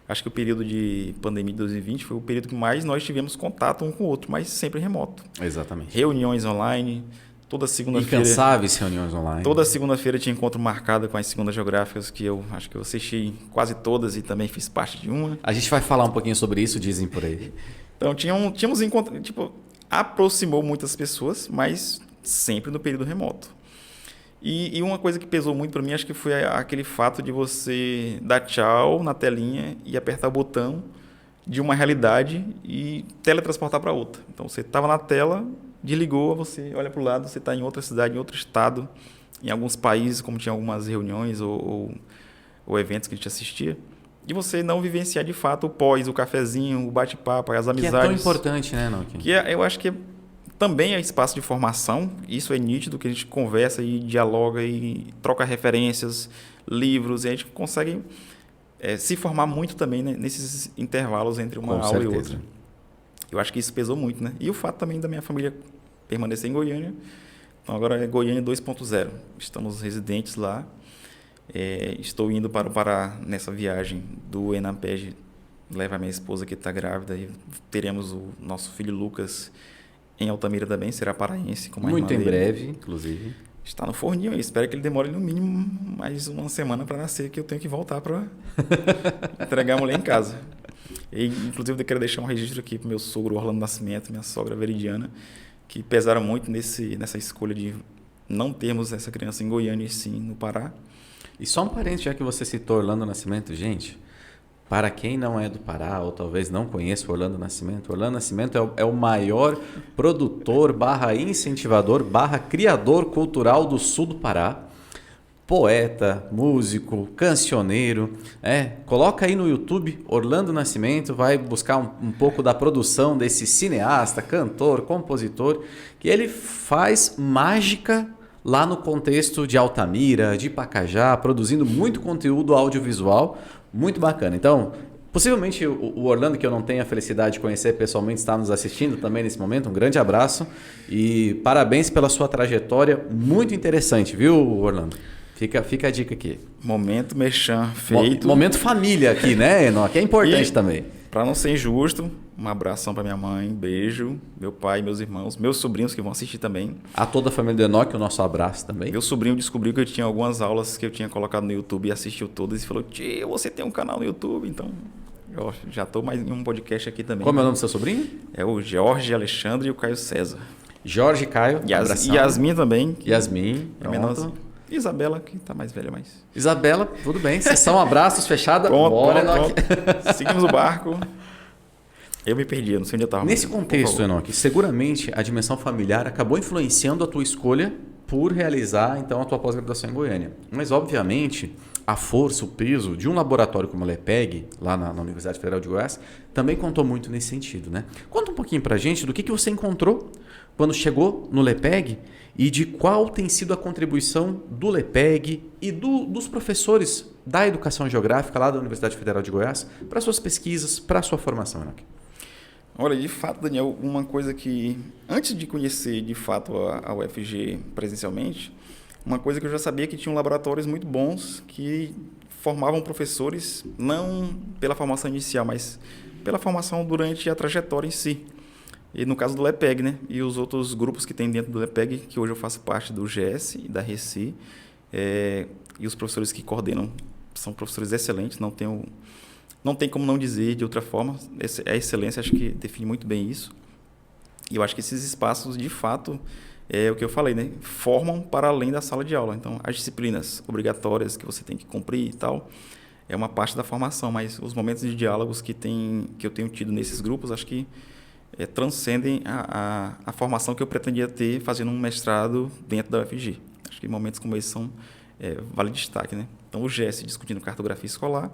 Acho que o período de pandemia de 2020 foi o período que mais nós tivemos contato um com o outro, mas sempre remoto. Exatamente. Reuniões online, toda segunda-feira. Incansáveis reuniões online. Toda segunda-feira tinha encontro marcado com as segundas geográficas, que eu acho que eu assisti quase todas e também fiz parte de uma. A gente vai falar um pouquinho sobre isso, dizem por aí. Então, tínhamos encontros, aproximou muitas pessoas, mas sempre no período remoto. E uma coisa que pesou muito para mim, acho que foi aquele fato de você dar tchau na telinha e apertar o botão de uma realidade e teletransportar para outra. Então, você estava na tela, desligou, você olha para o lado, você está em outra cidade, em outro estado, em alguns países, como tinha algumas reuniões ou eventos que a gente assistia, e você não vivenciar de fato o pós, o cafezinho, o bate-papo, as amizades. Que é tão importante, né, Noki? Eu acho que também é espaço de formação, isso é nítido, que a gente conversa e dialoga e troca referências, livros, e a gente consegue se formar muito também, né, nesses intervalos entre uma aula e outra. Eu acho que isso pesou muito, né? E o fato também da minha família permanecer em Goiânia. Então, agora é Goiânia 2.0. Estamos residentes lá. Estou indo para o Pará nessa viagem do Enampeg. Leva a minha esposa que está grávida e teremos o nosso filho Lucas em Altamira também, será paraense. Com muito em breve, inclusive. Está no forninho. Eu espero que ele demore no mínimo mais 1 semana para nascer, que eu tenho que voltar para entregar a mulher em casa. E, inclusive, eu quero deixar um registro aqui para o meu sogro Orlando Nascimento, minha sogra Veridiana, que pesaram muito nessa escolha de não termos essa criança em Goiânia e sim no Pará. E só um parênteses, já que você citou Orlando Nascimento, gente, para quem não é do Pará ou talvez não conheça o Orlando Nascimento é o maior produtor / incentivador / criador cultural do sul do Pará. Poeta, músico, cancioneiro, coloca aí no YouTube Orlando Nascimento, vai buscar um pouco da produção desse cineasta, cantor, compositor, que ele faz mágica lá no contexto de Altamira, de Pacajá, produzindo muito conteúdo audiovisual, muito bacana. Então, possivelmente o Orlando, que eu não tenho a felicidade de conhecer pessoalmente, está nos assistindo também nesse momento. Um grande abraço e parabéns pela sua trajetória, muito interessante, viu, Orlando? Fica a dica aqui. Momento merchan feito. Momento família aqui, né, Enoque? Que é importante também. Para não ser injusto, um abração para minha mãe, um beijo, meu pai, meus irmãos, meus sobrinhos que vão assistir também. A toda a família do Enoque, o nosso abraço também. Meu sobrinho descobriu que eu tinha algumas aulas que eu tinha colocado no YouTube e assistiu todas e falou: tio, você tem um canal no YouTube? Então, Já estou mais em um podcast aqui também. Como é o nome do seu sobrinho? É o Jorge Alexandre e o Caio César. Jorge, Caio, abração. Yasmin também. Yasmin, é menorzinha. Isabela, que tá mais velha, mas... Isabela, tudo bem. Sessão abraços fechada. Bora, Enoque. Seguimos o barco. Eu me perdi, eu não sei onde eu estava. Nesse contexto, Enoque, seguramente a dimensão familiar acabou influenciando a tua escolha por realizar, então, a tua pós-graduação em Goiânia. Mas, obviamente, a força, o peso de um laboratório como o LEPEG, lá na Universidade Federal de Goiás, também contou muito nesse sentido, né? Conta um pouquinho pra gente do que você encontrou quando chegou no LEPEG e de qual tem sido a contribuição do LEPEG e dos professores da educação geográfica lá da Universidade Federal de Goiás para suas pesquisas, para a sua formação, Enoque. Olha, de fato, Daniel, uma coisa que, antes de conhecer de fato a UFG presencialmente, uma coisa que eu já sabia que tinham laboratórios muito bons que formavam professores, não pela formação inicial, mas pela formação durante a trajetória em si. E no caso do LEPEG, né? E os outros grupos que tem dentro do LEPEG, que hoje eu faço parte do GS e da RECI, e os professores que coordenam são professores excelentes, não tem como não dizer de outra forma. A excelência, acho que define muito bem isso. E eu acho que esses espaços, de fato, é o que eu falei, né? Formam para além da sala de aula. Então, as disciplinas obrigatórias que você tem que cumprir e tal, é uma parte da formação, mas os momentos de diálogos que eu tenho tido nesses grupos, acho que transcendem a formação que eu pretendia ter fazendo um mestrado dentro da UFG. Acho que momentos como esses vale destaque, né? Então, o GS discutindo cartografia escolar,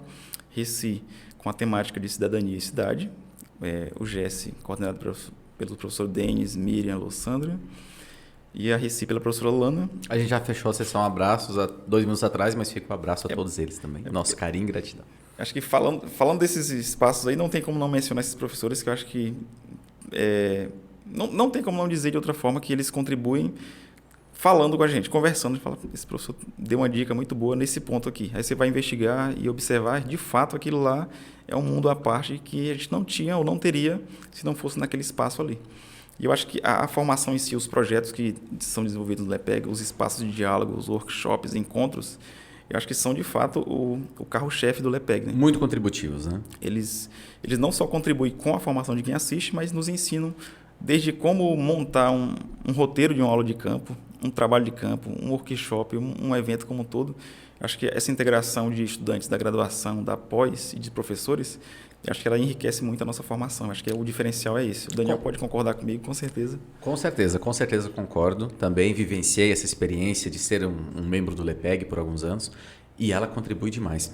RECI com a temática de cidadania e cidade, o GS coordenado pelo professor Denis, Miriam, Lossandra, e a RECI pela professora Lana. A gente já fechou a sessão abraços há 2 minutos atrás, mas fica um abraço a todos eles também. Nosso carinho e gratidão. Acho que falando desses espaços aí, não tem como não mencionar esses professores, que eu acho que não tem como não dizer de outra forma que eles contribuem falando com a gente, conversando. Fala, esse professor deu uma dica muito boa nesse ponto aqui. Aí você vai investigar e observar, de fato, aquilo lá é um mundo à parte que a gente não tinha ou não teria se não fosse naquele espaço ali. E eu acho que a formação em si, os projetos que são desenvolvidos no LEPEG, os espaços de diálogo, os workshops, encontros, eu acho que são, de fato, o carro-chefe do LEPEG. Né? Muito contributivos, né? Eles não só contribuem com a formação de quem assiste, mas nos ensinam desde como montar um roteiro de uma aula de campo, um trabalho de campo, um workshop, um evento como um todo. Eu acho que essa integração de estudantes da graduação, da pós e de professores, eu acho que ela enriquece muito a nossa formação. Eu acho que o diferencial é esse. O Daniel pode concordar comigo, com certeza. Com certeza concordo. Também vivenciei essa experiência de ser um membro do LEPEG por alguns anos e ela contribui demais.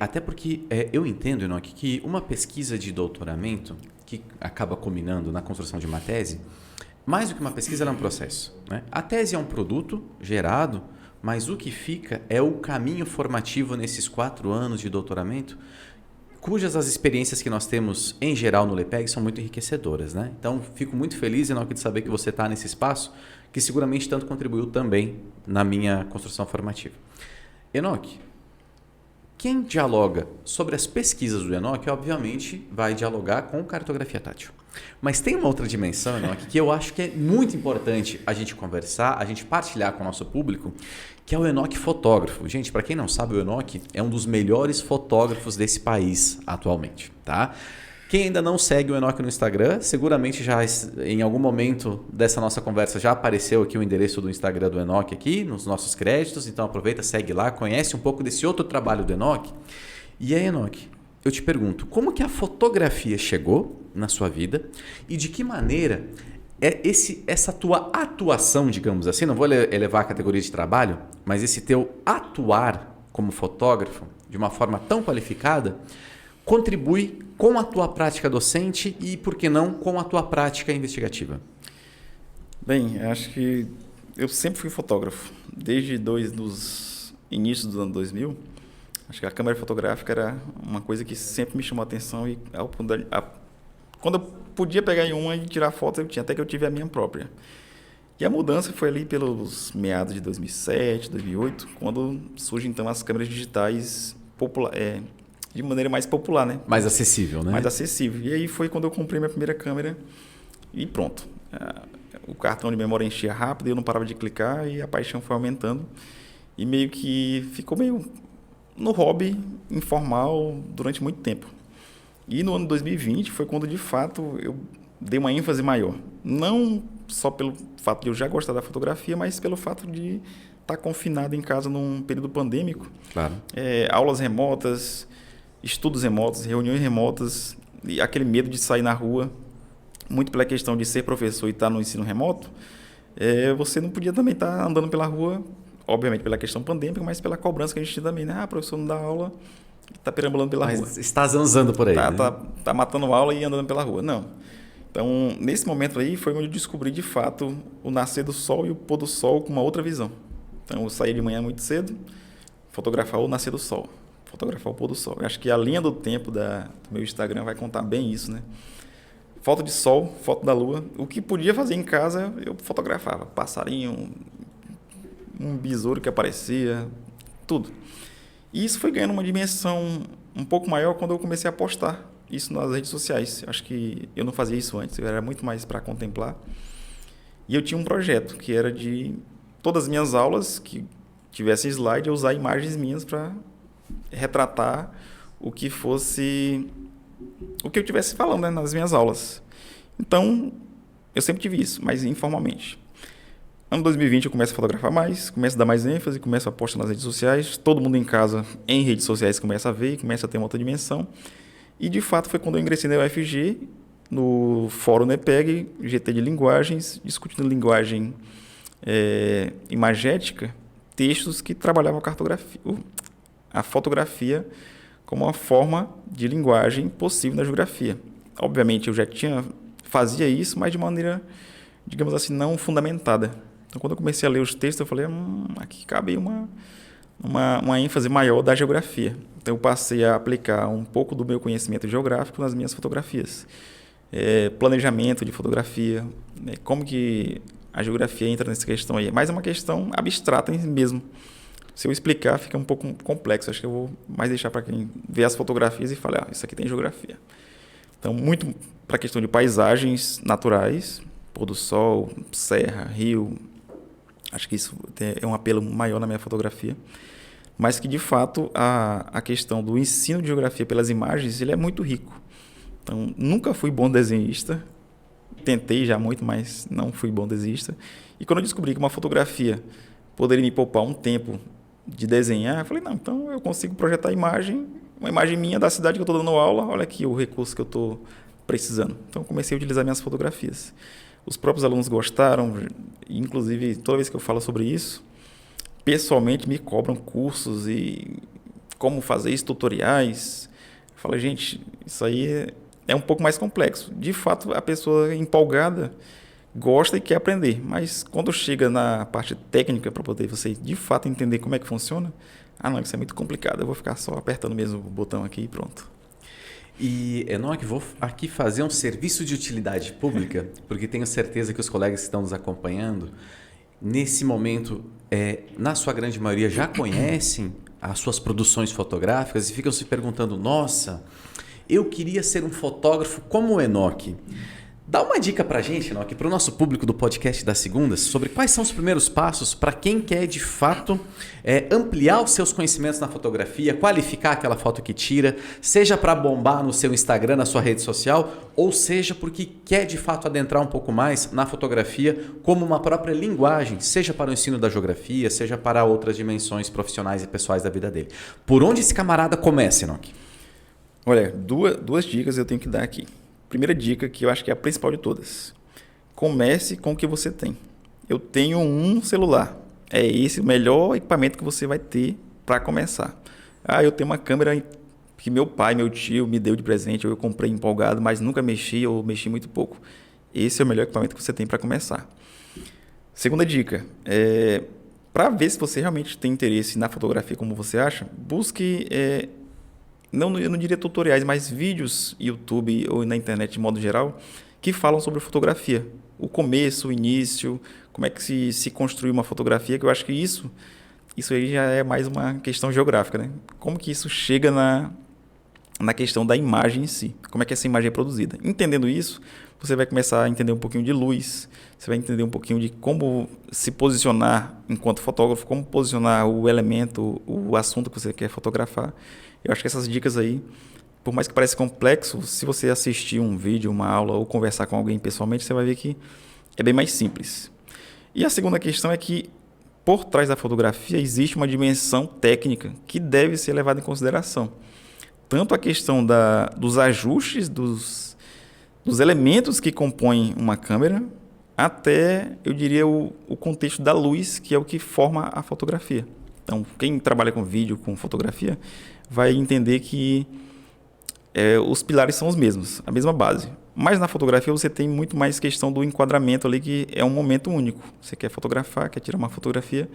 Até porque eu entendo, Enoque, que uma pesquisa de doutoramento que acaba culminando na construção de uma tese, mais do que uma pesquisa, ela é um processo. Né? A tese é um produto gerado, mas o que fica é o caminho formativo nesses 4 anos de doutoramento, cujas as experiências que nós temos em geral no LEPEG são muito enriquecedoras. Né? Então, fico muito feliz, Enoque, de saber que você está nesse espaço, que seguramente tanto contribuiu também na minha construção formativa. Enoque, quem dialoga sobre as pesquisas do Enoque, obviamente, vai dialogar com cartografia tátil. Mas tem uma outra dimensão, Enoque, que eu acho que é muito importante a gente conversar, a gente partilhar com o nosso público, que é o Enoque fotógrafo. Gente, para quem não sabe, o Enoque é um dos melhores fotógrafos desse país atualmente, tá? Quem ainda não segue o Enoque no Instagram, seguramente já em algum momento dessa nossa conversa já apareceu aqui o endereço do Instagram do Enoque aqui, nos nossos créditos. Então aproveita, segue lá, conhece um pouco desse outro trabalho do Enoque. E aí, Enoque, eu te pergunto, como que a fotografia chegou na sua vida e de que maneira essa tua atuação, digamos assim, não vou elevar a categoria de trabalho, mas esse teu atuar como fotógrafo de uma forma tão qualificada contribui com a tua prática docente e, por que não, com a tua prática investigativa? Bem, acho que eu sempre fui fotógrafo. Desde dos inícios dos anos 2000, acho que a câmera fotográfica era uma coisa que sempre me chamou a atenção e quando eu podia pegar em uma e tirar foto, eu tinha, até que eu tive a minha própria. E a mudança foi ali pelos meados de 2007, 2008, quando surgem então as câmeras digitais de maneira mais popular, né? Mais acessível, né? Mais acessível. E aí foi quando eu comprei minha primeira câmera e pronto. O cartão de memória enchia rápido, eu não parava de clicar e a paixão foi aumentando. E meio que ficou meio no hobby informal durante muito tempo. E no ano de 2020 foi quando, de fato, eu dei uma ênfase maior. Não só pelo fato de eu já gostar da fotografia, mas pelo fato de estar confinado em casa num período pandêmico. Claro. Aulas remotas, estudos remotos, reuniões remotas, e aquele medo de sair na rua, muito pela questão de ser professor e estar no ensino remoto, você não podia também estar andando pela rua, obviamente pela questão pandêmica, mas pela cobrança que a gente tinha também, né? Professor não dá aula, está perambulando pela rua. Está zanzando por aí, né? Tá matando aula e andando pela rua. Não. Então, nesse momento aí, foi onde eu descobri, de fato, o nascer do sol e o pôr do sol com uma outra visão. Então, eu saía de manhã muito cedo, fotografar o nascer do sol, fotografar o pôr do sol. Eu acho que a linha do tempo do meu Instagram vai contar bem isso, né? Foto de sol, foto da lua. O que podia fazer em casa, eu fotografava. Passarinho, um besouro que aparecia, tudo. E isso foi ganhando uma dimensão um pouco maior quando eu comecei a postar isso nas redes sociais. Acho que eu não fazia isso antes, eu era muito mais para contemplar. E eu tinha um projeto que era de todas as minhas aulas que tivessem slide, eu usar imagens minhas para retratar o que fosse o que eu estivesse falando, né, nas minhas aulas. Então, eu sempre tive isso, mas informalmente. Ano 2020 eu começo a fotografar mais, começo a dar mais ênfase, começo a postar nas redes sociais, todo mundo em casa, em redes sociais, começa a ver e começa a ter uma outra dimensão. E, de fato, foi quando eu ingressei na UFG, no Fórum NEPEG, GT de Linguagens, discutindo linguagem imagética, textos que trabalhavam a fotografia como uma forma de linguagem possível na geografia. Obviamente, eu já fazia isso, mas de maneira, digamos assim, não fundamentada. Então, quando eu comecei a ler os textos, eu falei, aqui cabe uma ênfase maior da geografia. Então, eu passei a aplicar um pouco do meu conhecimento geográfico nas minhas fotografias. Planejamento de fotografia, como que a geografia entra nessa questão aí. Mas é uma questão abstrata mesmo. Se eu explicar, fica um pouco complexo. Acho que eu vou mais deixar para quem vê as fotografias e fala, isso aqui tem geografia. Então, muito para a questão de paisagens naturais, pôr do sol, serra, rio. Acho que isso é um apelo maior na minha fotografia. Mas que, de fato, a questão do ensino de geografia pelas imagens, ele é muito rico. Então, nunca fui bom desenhista. Tentei já muito, mas não fui bom desenhista. E quando eu descobri que uma fotografia poderia me poupar um tempo de desenhar, eu falei, não, então eu consigo projetar uma imagem minha da cidade que eu estou dando aula, olha aqui o recurso que eu estou precisando. Então, eu comecei a utilizar minhas fotografias. Os próprios alunos gostaram, inclusive, toda vez que eu falo sobre isso, pessoalmente me cobram cursos e como fazer isso, tutoriais. Eu falo, gente, isso aí é um pouco mais complexo. De fato, a pessoa empolgada gosta e quer aprender, mas quando chega na parte técnica para poder você de fato entender como é que funciona, não, isso é muito complicado, eu vou ficar só apertando mesmo o botão aqui e pronto. E, Enoque, vou aqui fazer um serviço de utilidade pública, porque tenho certeza que os colegas que estão nos acompanhando, nesse momento, na sua grande maioria, já conhecem as suas produções fotográficas e ficam se perguntando, nossa, eu queria ser um fotógrafo como o Enoque. Dá uma dica para a gente, Enoque, para o nosso público do podcast das segundas, sobre quais são os primeiros passos para quem quer, de fato, ampliar os seus conhecimentos na fotografia, qualificar aquela foto que tira, seja para bombar no seu Instagram, na sua rede social, ou seja porque quer, de fato, adentrar um pouco mais na fotografia como uma própria linguagem, seja para o ensino da geografia, seja para outras dimensões profissionais e pessoais da vida dele. Por onde esse camarada começa, Enoque? Olha, duas dicas eu tenho que dar aqui. Primeira dica, que eu acho que é a principal de todas. Comece com o que você tem. Eu tenho um celular. É esse o melhor equipamento que você vai ter para começar. Eu tenho uma câmera que meu pai, meu tio me deu de presente, ou eu comprei empolgado, mas nunca mexi ou mexi muito pouco. Esse é o melhor equipamento que você tem para começar. Segunda dica, para ver se você realmente tem interesse na fotografia como você acha, busque... eu não diria tutoriais, mas vídeos YouTube ou na internet de modo geral que falam sobre fotografia. O começo, o início, como é que se construi uma fotografia, que eu acho que isso aí já é mais uma questão geográfica, né? Como que isso chega na questão da imagem em si, como é que essa imagem é produzida. Entendendo isso, você vai começar a entender um pouquinho de luz, você vai entender um pouquinho de como se posicionar enquanto fotógrafo, como posicionar o elemento, o assunto que você quer fotografar. Eu acho que essas dicas aí por mais que pareça complexo, se você assistir um vídeo, uma aula ou conversar com alguém pessoalmente, você vai ver que é bem mais simples. E a segunda questão é que por trás da fotografia existe uma dimensão técnica que deve ser levada em consideração. Tanto a questão dos ajustes dos elementos que compõem uma câmera, até, eu diria, o contexto da luz, que é o que forma a fotografia. Então, quem trabalha com vídeo, com fotografia, vai entender que os pilares são os mesmos, a mesma base. Mas na fotografia você tem muito mais questão do enquadramento ali, que é um momento único. Você quer fotografar, quer tirar uma fotografia,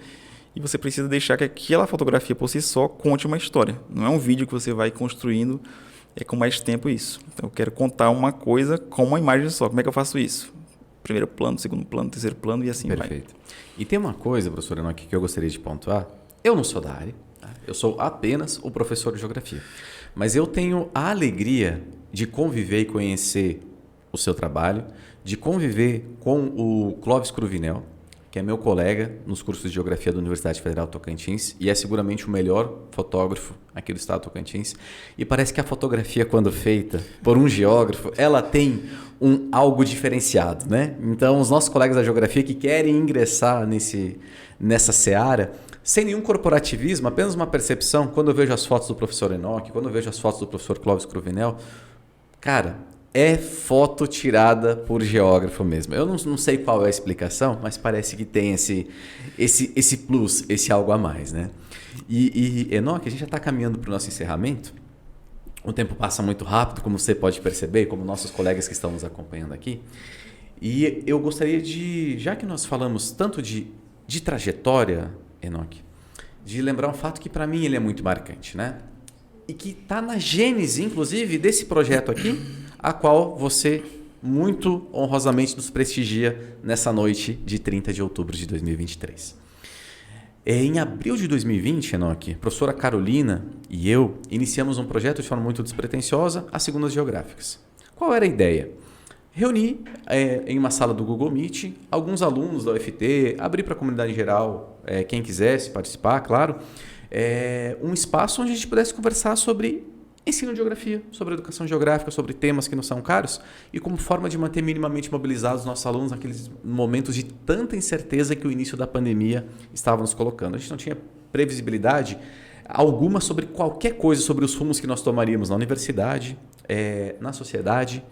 e você precisa deixar que aquela fotografia por si só conte uma história. Não é um vídeo que você vai construindo com mais tempo isso. Então, eu quero contar uma coisa com uma imagem só. Como é que eu faço isso? Primeiro plano, segundo plano, terceiro plano e assim vai. Perfeito. E tem uma coisa, professor Enoque, que eu gostaria de pontuar. Eu não sou da área, tá? Eu sou apenas o professor de geografia. Mas eu tenho a alegria de conviver e conhecer o seu trabalho, de conviver com o Clóvis Cruvinel, que é meu colega nos cursos de Geografia da Universidade Federal Tocantins e é seguramente o melhor fotógrafo aqui do estado do Tocantins. E parece que a fotografia, quando feita por um geógrafo, ela tem algo diferenciado, né? Então, os nossos colegas da Geografia que querem ingressar nessa seara, sem nenhum corporativismo, apenas uma percepção, quando eu vejo as fotos do professor Enoque, quando eu vejo as fotos do professor Clóvis Cruvinel, cara, é foto tirada por geógrafo mesmo. Eu não sei qual é a explicação, mas parece que tem esse plus, esse algo a mais, né? E Enoque, a gente já está caminhando para o nosso encerramento. O tempo passa muito rápido, como você pode perceber, como nossos colegas que estão nos acompanhando aqui. E eu gostaria de, já que nós falamos tanto de trajetória, Enoque, de lembrar um fato que para mim ele é muito marcante, né? E que está na gênese, inclusive, desse projeto aqui, a qual você muito honrosamente nos prestigia nessa noite de 30 de outubro de 2023. Em abril de 2020, Enoque, a professora Carolina e eu iniciamos um projeto de forma muito despretensiosa, as Segundas Geográficas. Qual era a ideia? Reunir em uma sala do Google Meet alguns alunos da UFT, abrir para a comunidade em geral, quem quisesse participar, claro, um espaço onde a gente pudesse conversar sobre ensino de geografia, sobre educação geográfica, sobre temas que nos são caros e como forma de manter minimamente mobilizados os nossos alunos naqueles momentos de tanta incerteza que o início da pandemia estava nos colocando. A gente não tinha previsibilidade alguma sobre qualquer coisa, sobre os rumos que nós tomaríamos na universidade, na sociedade,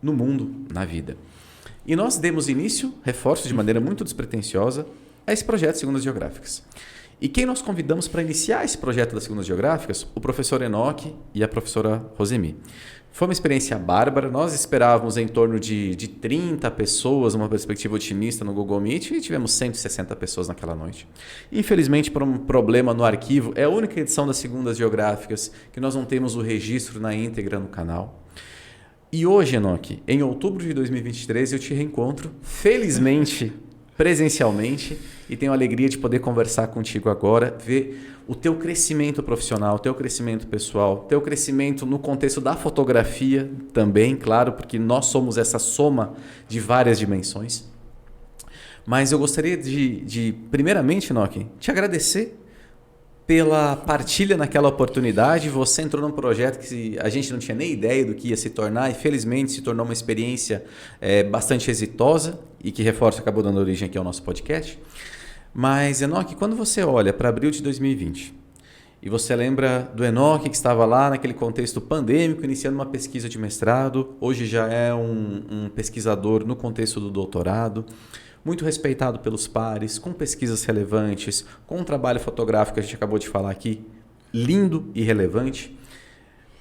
no mundo, na vida. E nós demos início, reforço de maneira muito despretensiosa, a esse projeto Segundas Geográficas. E quem nós convidamos para iniciar esse projeto das Segundas Geográficas? O professor Enoque e a professora Rosemi. Foi uma experiência bárbara, nós esperávamos em torno de 30 pessoas, uma perspectiva otimista no Google Meet, e tivemos 160 pessoas naquela noite. Infelizmente, por um problema no arquivo, é a única edição das Segundas Geográficas que nós não temos o registro na íntegra no canal. E hoje, Enoque, em outubro de 2023, eu te reencontro, felizmente, presencialmente, e tenho a alegria de poder conversar contigo agora, ver o teu crescimento profissional, o teu crescimento pessoal, o teu crescimento no contexto da fotografia também, claro, porque nós somos essa soma de várias dimensões. Mas eu gostaria de primeiramente, Enoque, te agradecer pela partilha naquela oportunidade. Você entrou num projeto que a gente não tinha nem ideia do que ia se tornar e felizmente se tornou uma experiência bastante exitosa e que reforço acabou dando origem aqui ao nosso podcast. Mas, Enoque, quando você olha para abril de 2020 e você lembra do Enoque que estava lá naquele contexto pandêmico, iniciando uma pesquisa de mestrado, hoje já é um pesquisador no contexto do doutorado, muito respeitado pelos pares, com pesquisas relevantes, com um trabalho fotográfico que a gente acabou de falar aqui, lindo e relevante.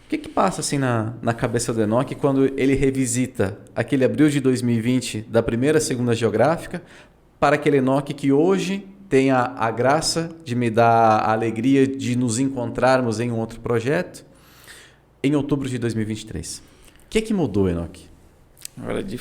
O que passa assim na cabeça do Enoque quando ele revisita aquele abril de 2020 da primeira Segunda Geográfica para aquele Enoque que hoje tem a graça de me dar a alegria de nos encontrarmos em um outro projeto em outubro de 2023? O que mudou, Enoque? Olha, de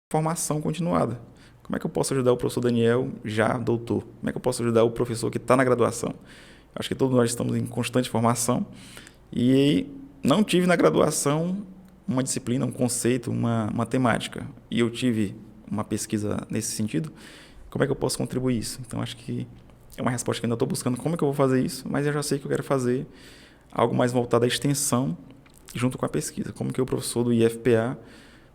formação continuada. Como é que eu posso ajudar o professor Daniel, já doutor? Como é que eu posso ajudar o professor que está na graduação? Acho que todos nós estamos em constante formação e não tive na graduação uma disciplina, um conceito, uma temática. E eu tive uma pesquisa nesse sentido. Como é que eu posso contribuir isso? Então, acho que é uma resposta que ainda estou buscando. Como é que eu vou fazer isso? Mas eu já sei que eu quero fazer algo mais voltado à extensão junto com a pesquisa. Como que o professor do IFPA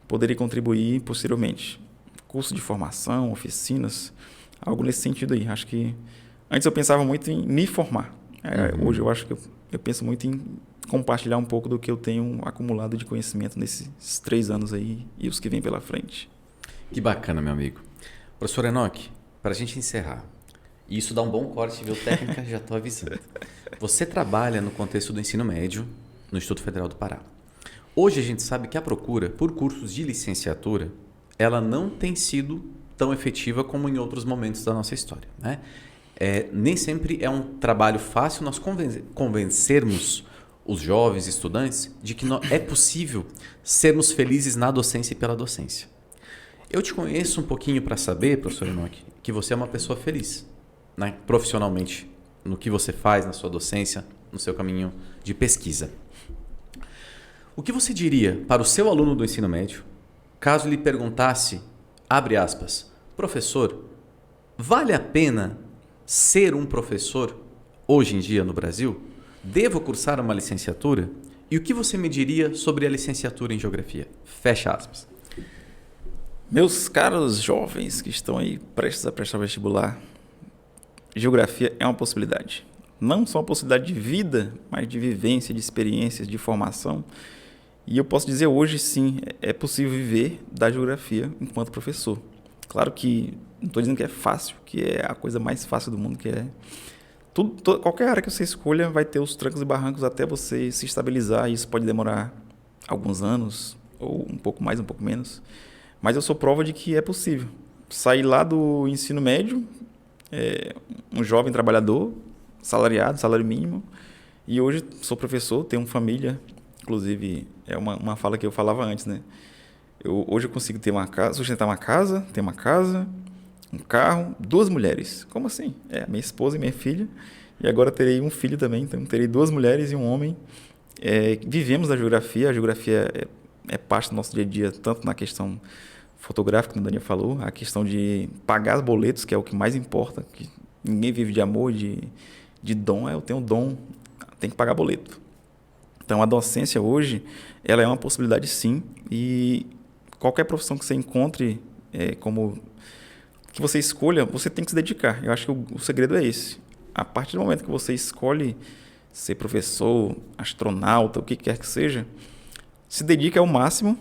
poderia contribuir posteriormente? Curso de formação, oficinas, algo nesse sentido aí. Acho que antes eu pensava muito em me formar. Hoje eu acho que eu penso muito em compartilhar um pouco do que eu tenho acumulado de conhecimento nesses 3 anos aí e os que vêm pela frente. Que bacana, meu amigo. Professor Enoque, para a gente encerrar, e isso dá um bom corte, viu? Técnica, já estou avisando. Você trabalha no contexto do ensino médio no Instituto Federal do Pará. Hoje a gente sabe que a procura por cursos de licenciatura, ela não tem sido tão efetiva como em outros momentos da nossa história, né? Nem sempre é um trabalho fácil nós convencermos os jovens estudantes de que é possível sermos felizes na docência e pela docência. Eu te conheço um pouquinho para saber, professor Enoque, que você é uma pessoa feliz, né? Profissionalmente, no que você faz na sua docência, no seu caminho de pesquisa. O que você diria para o seu aluno do ensino médio, caso lhe perguntasse, abre aspas, professor, vale a pena ser um professor hoje em dia no Brasil? Devo cursar uma licenciatura? E o que você me diria sobre a licenciatura em geografia? Fecha aspas. Meus caros jovens que estão aí prestes a prestar vestibular, geografia é uma possibilidade. Não só uma possibilidade de vida, mas de vivência, de experiências, de formação. E eu posso dizer hoje, sim, é possível viver da geografia enquanto professor. Claro que não estou dizendo que é fácil, que é a coisa mais fácil do mundo, que é... qualquer área que você escolha vai ter os trancos e barrancos até você se estabilizar. Isso pode demorar alguns anos, ou um pouco mais, um pouco menos. Mas eu sou prova de que é possível. Sair lá do ensino médio, um jovem trabalhador, salariado, salário mínimo, e hoje sou professor, tenho uma família, inclusive é uma fala que eu falava antes, né? Hoje eu consigo ter uma casa, sustentar uma casa, ter uma casa, um carro, 2 mulheres. Como assim? Minha esposa e minha filha, e agora terei um filho também, então terei 2 mulheres e um homem. Vivemos da geografia, a geografia é parte do nosso dia a dia, tanto na questão fotográfica, como o Daniel falou, a questão de pagar os boletos, que é o que mais importa, que ninguém vive de amor, de dom. Eu tenho dom, tem que pagar boleto. Então, a docência hoje, ela é uma possibilidade sim, e qualquer profissão que você encontre, que você escolha, você tem que se dedicar. Eu acho que o segredo é esse. A partir do momento que você escolhe ser professor, astronauta, o que quer que seja, se dedique ao máximo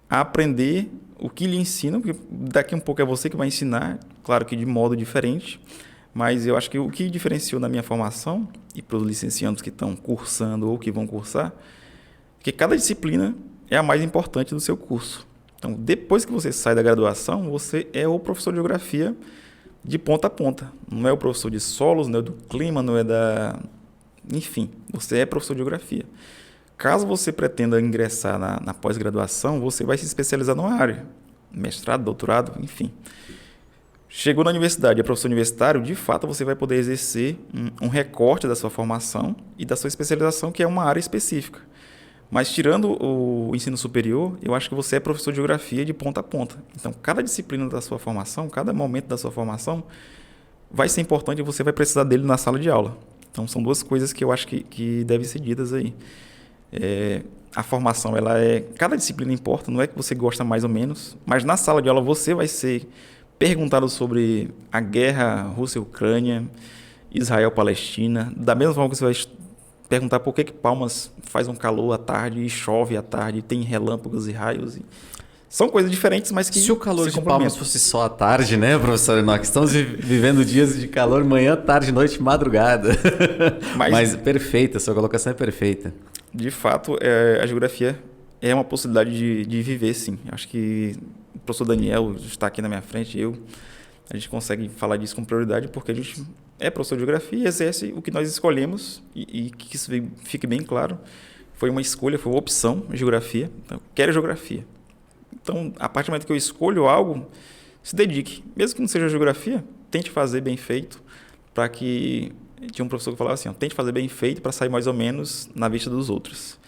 a aprender o que lhe ensinam, porque daqui um pouco é você que vai ensinar, claro que de modo diferente, mas eu acho que o que diferenciou na minha formação, e para os licenciandos que estão cursando ou que vão cursar, é que cada disciplina é a mais importante do seu curso. Então, depois que você sai da graduação, você é o professor de geografia de ponta a ponta. Não é o professor de solos, não é do clima, não é da... Enfim, você é professor de geografia. Caso você pretenda ingressar na pós-graduação, você vai se especializar numa área. Mestrado, doutorado, enfim. Chegou na universidade, é professor universitário, de fato você vai poder exercer um recorte da sua formação e da sua especialização, que é uma área específica. Mas tirando o ensino superior, eu acho que você é professor de geografia de ponta a ponta. Então, cada disciplina da sua formação, cada momento da sua formação vai ser importante e você vai precisar dele na sala de aula. Então, são 2 coisas que eu acho que devem ser ditas aí. A formação, cada disciplina importa, não é que você gosta mais ou menos, mas na sala de aula você vai ser perguntado sobre a guerra Rússia-Ucrânia, Israel-Palestina, da mesma forma que você vai perguntar por que Palmas faz um calor à tarde e chove à tarde, tem relâmpagos e raios. São coisas diferentes, mas que se o calor de Palmas fosse só à tarde, né, professor Enoque? Estamos vivendo dias de calor manhã, tarde, noite, madrugada. Mas perfeita, sua colocação é perfeita. De fato, a geografia é uma possibilidade de viver, sim. Acho que o professor Daniel está aqui na minha frente, a gente consegue falar disso com prioridade porque a gente é professor de geografia e exerce o que nós escolhemos e que isso fique bem claro. Foi uma escolha, foi uma opção, geografia. Então, quero geografia. Então, a partir do momento que eu escolho algo, se dedique. Mesmo que não seja geografia, tente fazer bem feito, para que... Tinha um professor que falava assim, tente fazer bem feito para sair mais ou menos na vista dos outros.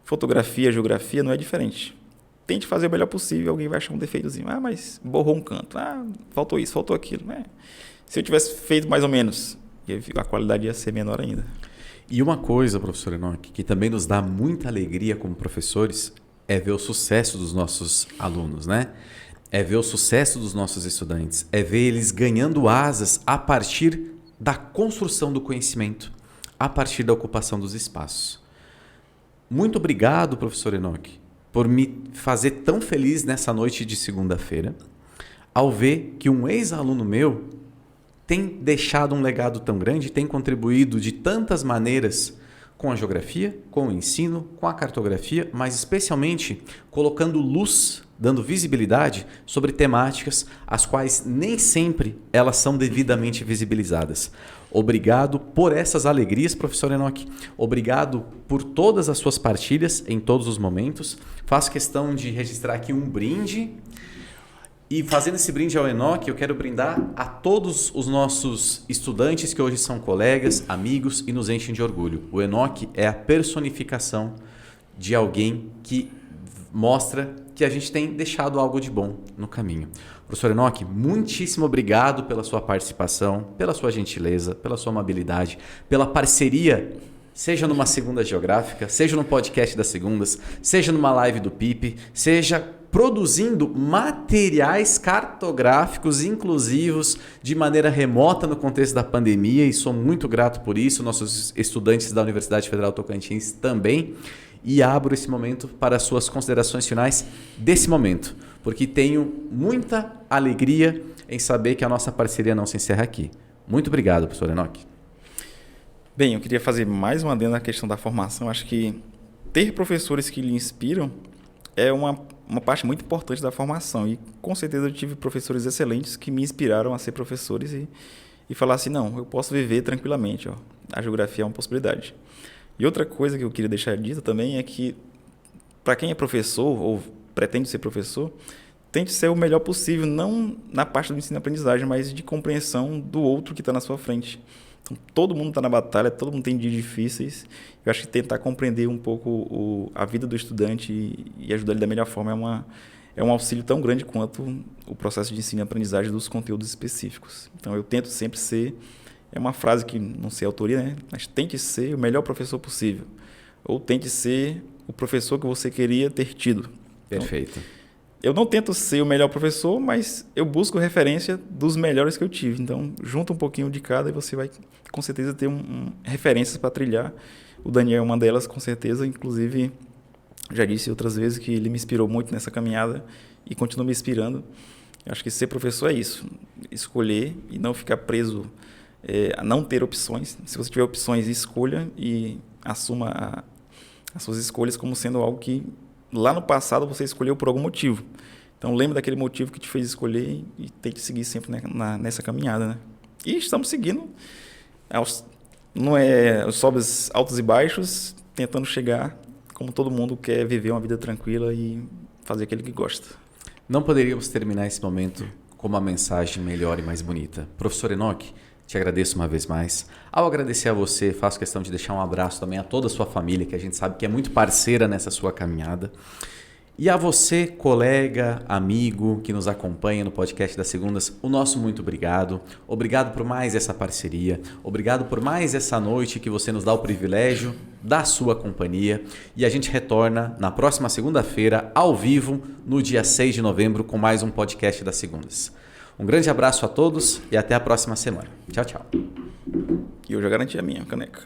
Fotografia, geografia não é diferente. Tente fazer o melhor possível, alguém vai achar um defeitozinho. Mas borrou um canto. Faltou isso, faltou aquilo. Se eu tivesse feito mais ou menos, a qualidade ia ser menor ainda. E uma coisa, professor Enoque, que também nos dá muita alegria como professores, é ver o sucesso dos nossos alunos, né? É ver o sucesso dos nossos estudantes, é ver eles ganhando asas a partir da construção do conhecimento, a partir da ocupação dos espaços. Muito obrigado, professor Enoque, por me fazer tão feliz nessa noite de segunda-feira, ao ver que um ex-aluno meu tem deixado um legado tão grande, tem contribuído de tantas maneiras com a geografia, com o ensino, com a cartografia, mas especialmente colocando luz, dando visibilidade sobre temáticas as quais nem sempre elas são devidamente visibilizadas. Obrigado por essas alegrias, professor Enoque. Obrigado por todas as suas partilhas em todos os momentos. Faço questão de registrar aqui um brinde. E fazendo esse brinde ao Enoque, eu quero brindar a todos os nossos estudantes que hoje são colegas, amigos e nos enchem de orgulho. O Enoque é a personificação de alguém que mostra que a gente tem deixado algo de bom no caminho. Professor Enoque, muitíssimo obrigado pela sua participação, pela sua gentileza, pela sua amabilidade, pela parceria, seja numa segunda geográfica, seja no podcast das segundas, seja numa live do PIP, seja produzindo materiais cartográficos inclusivos de maneira remota no contexto da pandemia, e sou muito grato por isso, nossos estudantes da Universidade Federal Tocantins também, e abro esse momento para as suas considerações finais desse momento, porque tenho muita alegria em saber que a nossa parceria não se encerra aqui. Muito obrigado, professor Enoque. Bem, eu queria fazer mais uma adendo na questão da formação. Acho que ter professores que lhe inspiram é uma parte muito importante da formação. E com certeza eu tive professores excelentes que me inspiraram a ser professores e falar assim, não, eu posso viver tranquilamente. A geografia é uma possibilidade. E outra coisa que eu queria deixar dita também é que, para quem é professor ou pretende ser professor, tente ser o melhor possível, não na parte do ensino e aprendizagem, mas de compreensão do outro que está na sua frente. Então, todo mundo está na batalha, todo mundo tem dias difíceis. Eu acho que tentar compreender um pouco a vida do estudante e ajudar ele da melhor forma é um auxílio tão grande quanto o processo de ensino e aprendizagem dos conteúdos específicos. Então, eu tento sempre ser, é uma frase que não sei a autoria, né? Mas tente ser o melhor professor possível. Ou tente ser o professor que você queria ter tido. Perfeito. Então, eu não tento ser o melhor professor, mas eu busco referência dos melhores que eu tive. Então, junta um pouquinho de cada e você vai, com certeza, ter referências para trilhar. O Daniel é uma delas, com certeza. Inclusive, já disse outras vezes que ele me inspirou muito nessa caminhada e continua me inspirando. Eu acho que ser professor é isso. Escolher e não ficar preso a não ter opções. Se você tiver opções, escolha e assuma as suas escolhas como sendo algo que lá no passado você escolheu por algum motivo. Então lembre daquele motivo que te fez escolher e tente seguir sempre nessa caminhada, né? E estamos seguindo os sobes altos e baixos, tentando chegar como todo mundo quer viver uma vida tranquila e fazer aquilo que gosta. Não poderíamos terminar esse momento com uma mensagem melhor e mais bonita. Professor Enoque, te agradeço uma vez mais. Ao agradecer a você, faço questão de deixar um abraço também a toda a sua família, que a gente sabe que é muito parceira nessa sua caminhada. E a você, colega, amigo, que nos acompanha no podcast das segundas, o nosso muito obrigado. Obrigado por mais essa parceria. Obrigado por mais essa noite que você nos dá o privilégio da sua companhia. E a gente retorna na próxima segunda-feira, ao vivo, no dia 6 de novembro, com mais um podcast das segundas. Um grande abraço a todos e até a próxima semana. Tchau, tchau. E eu já garanti a minha caneca.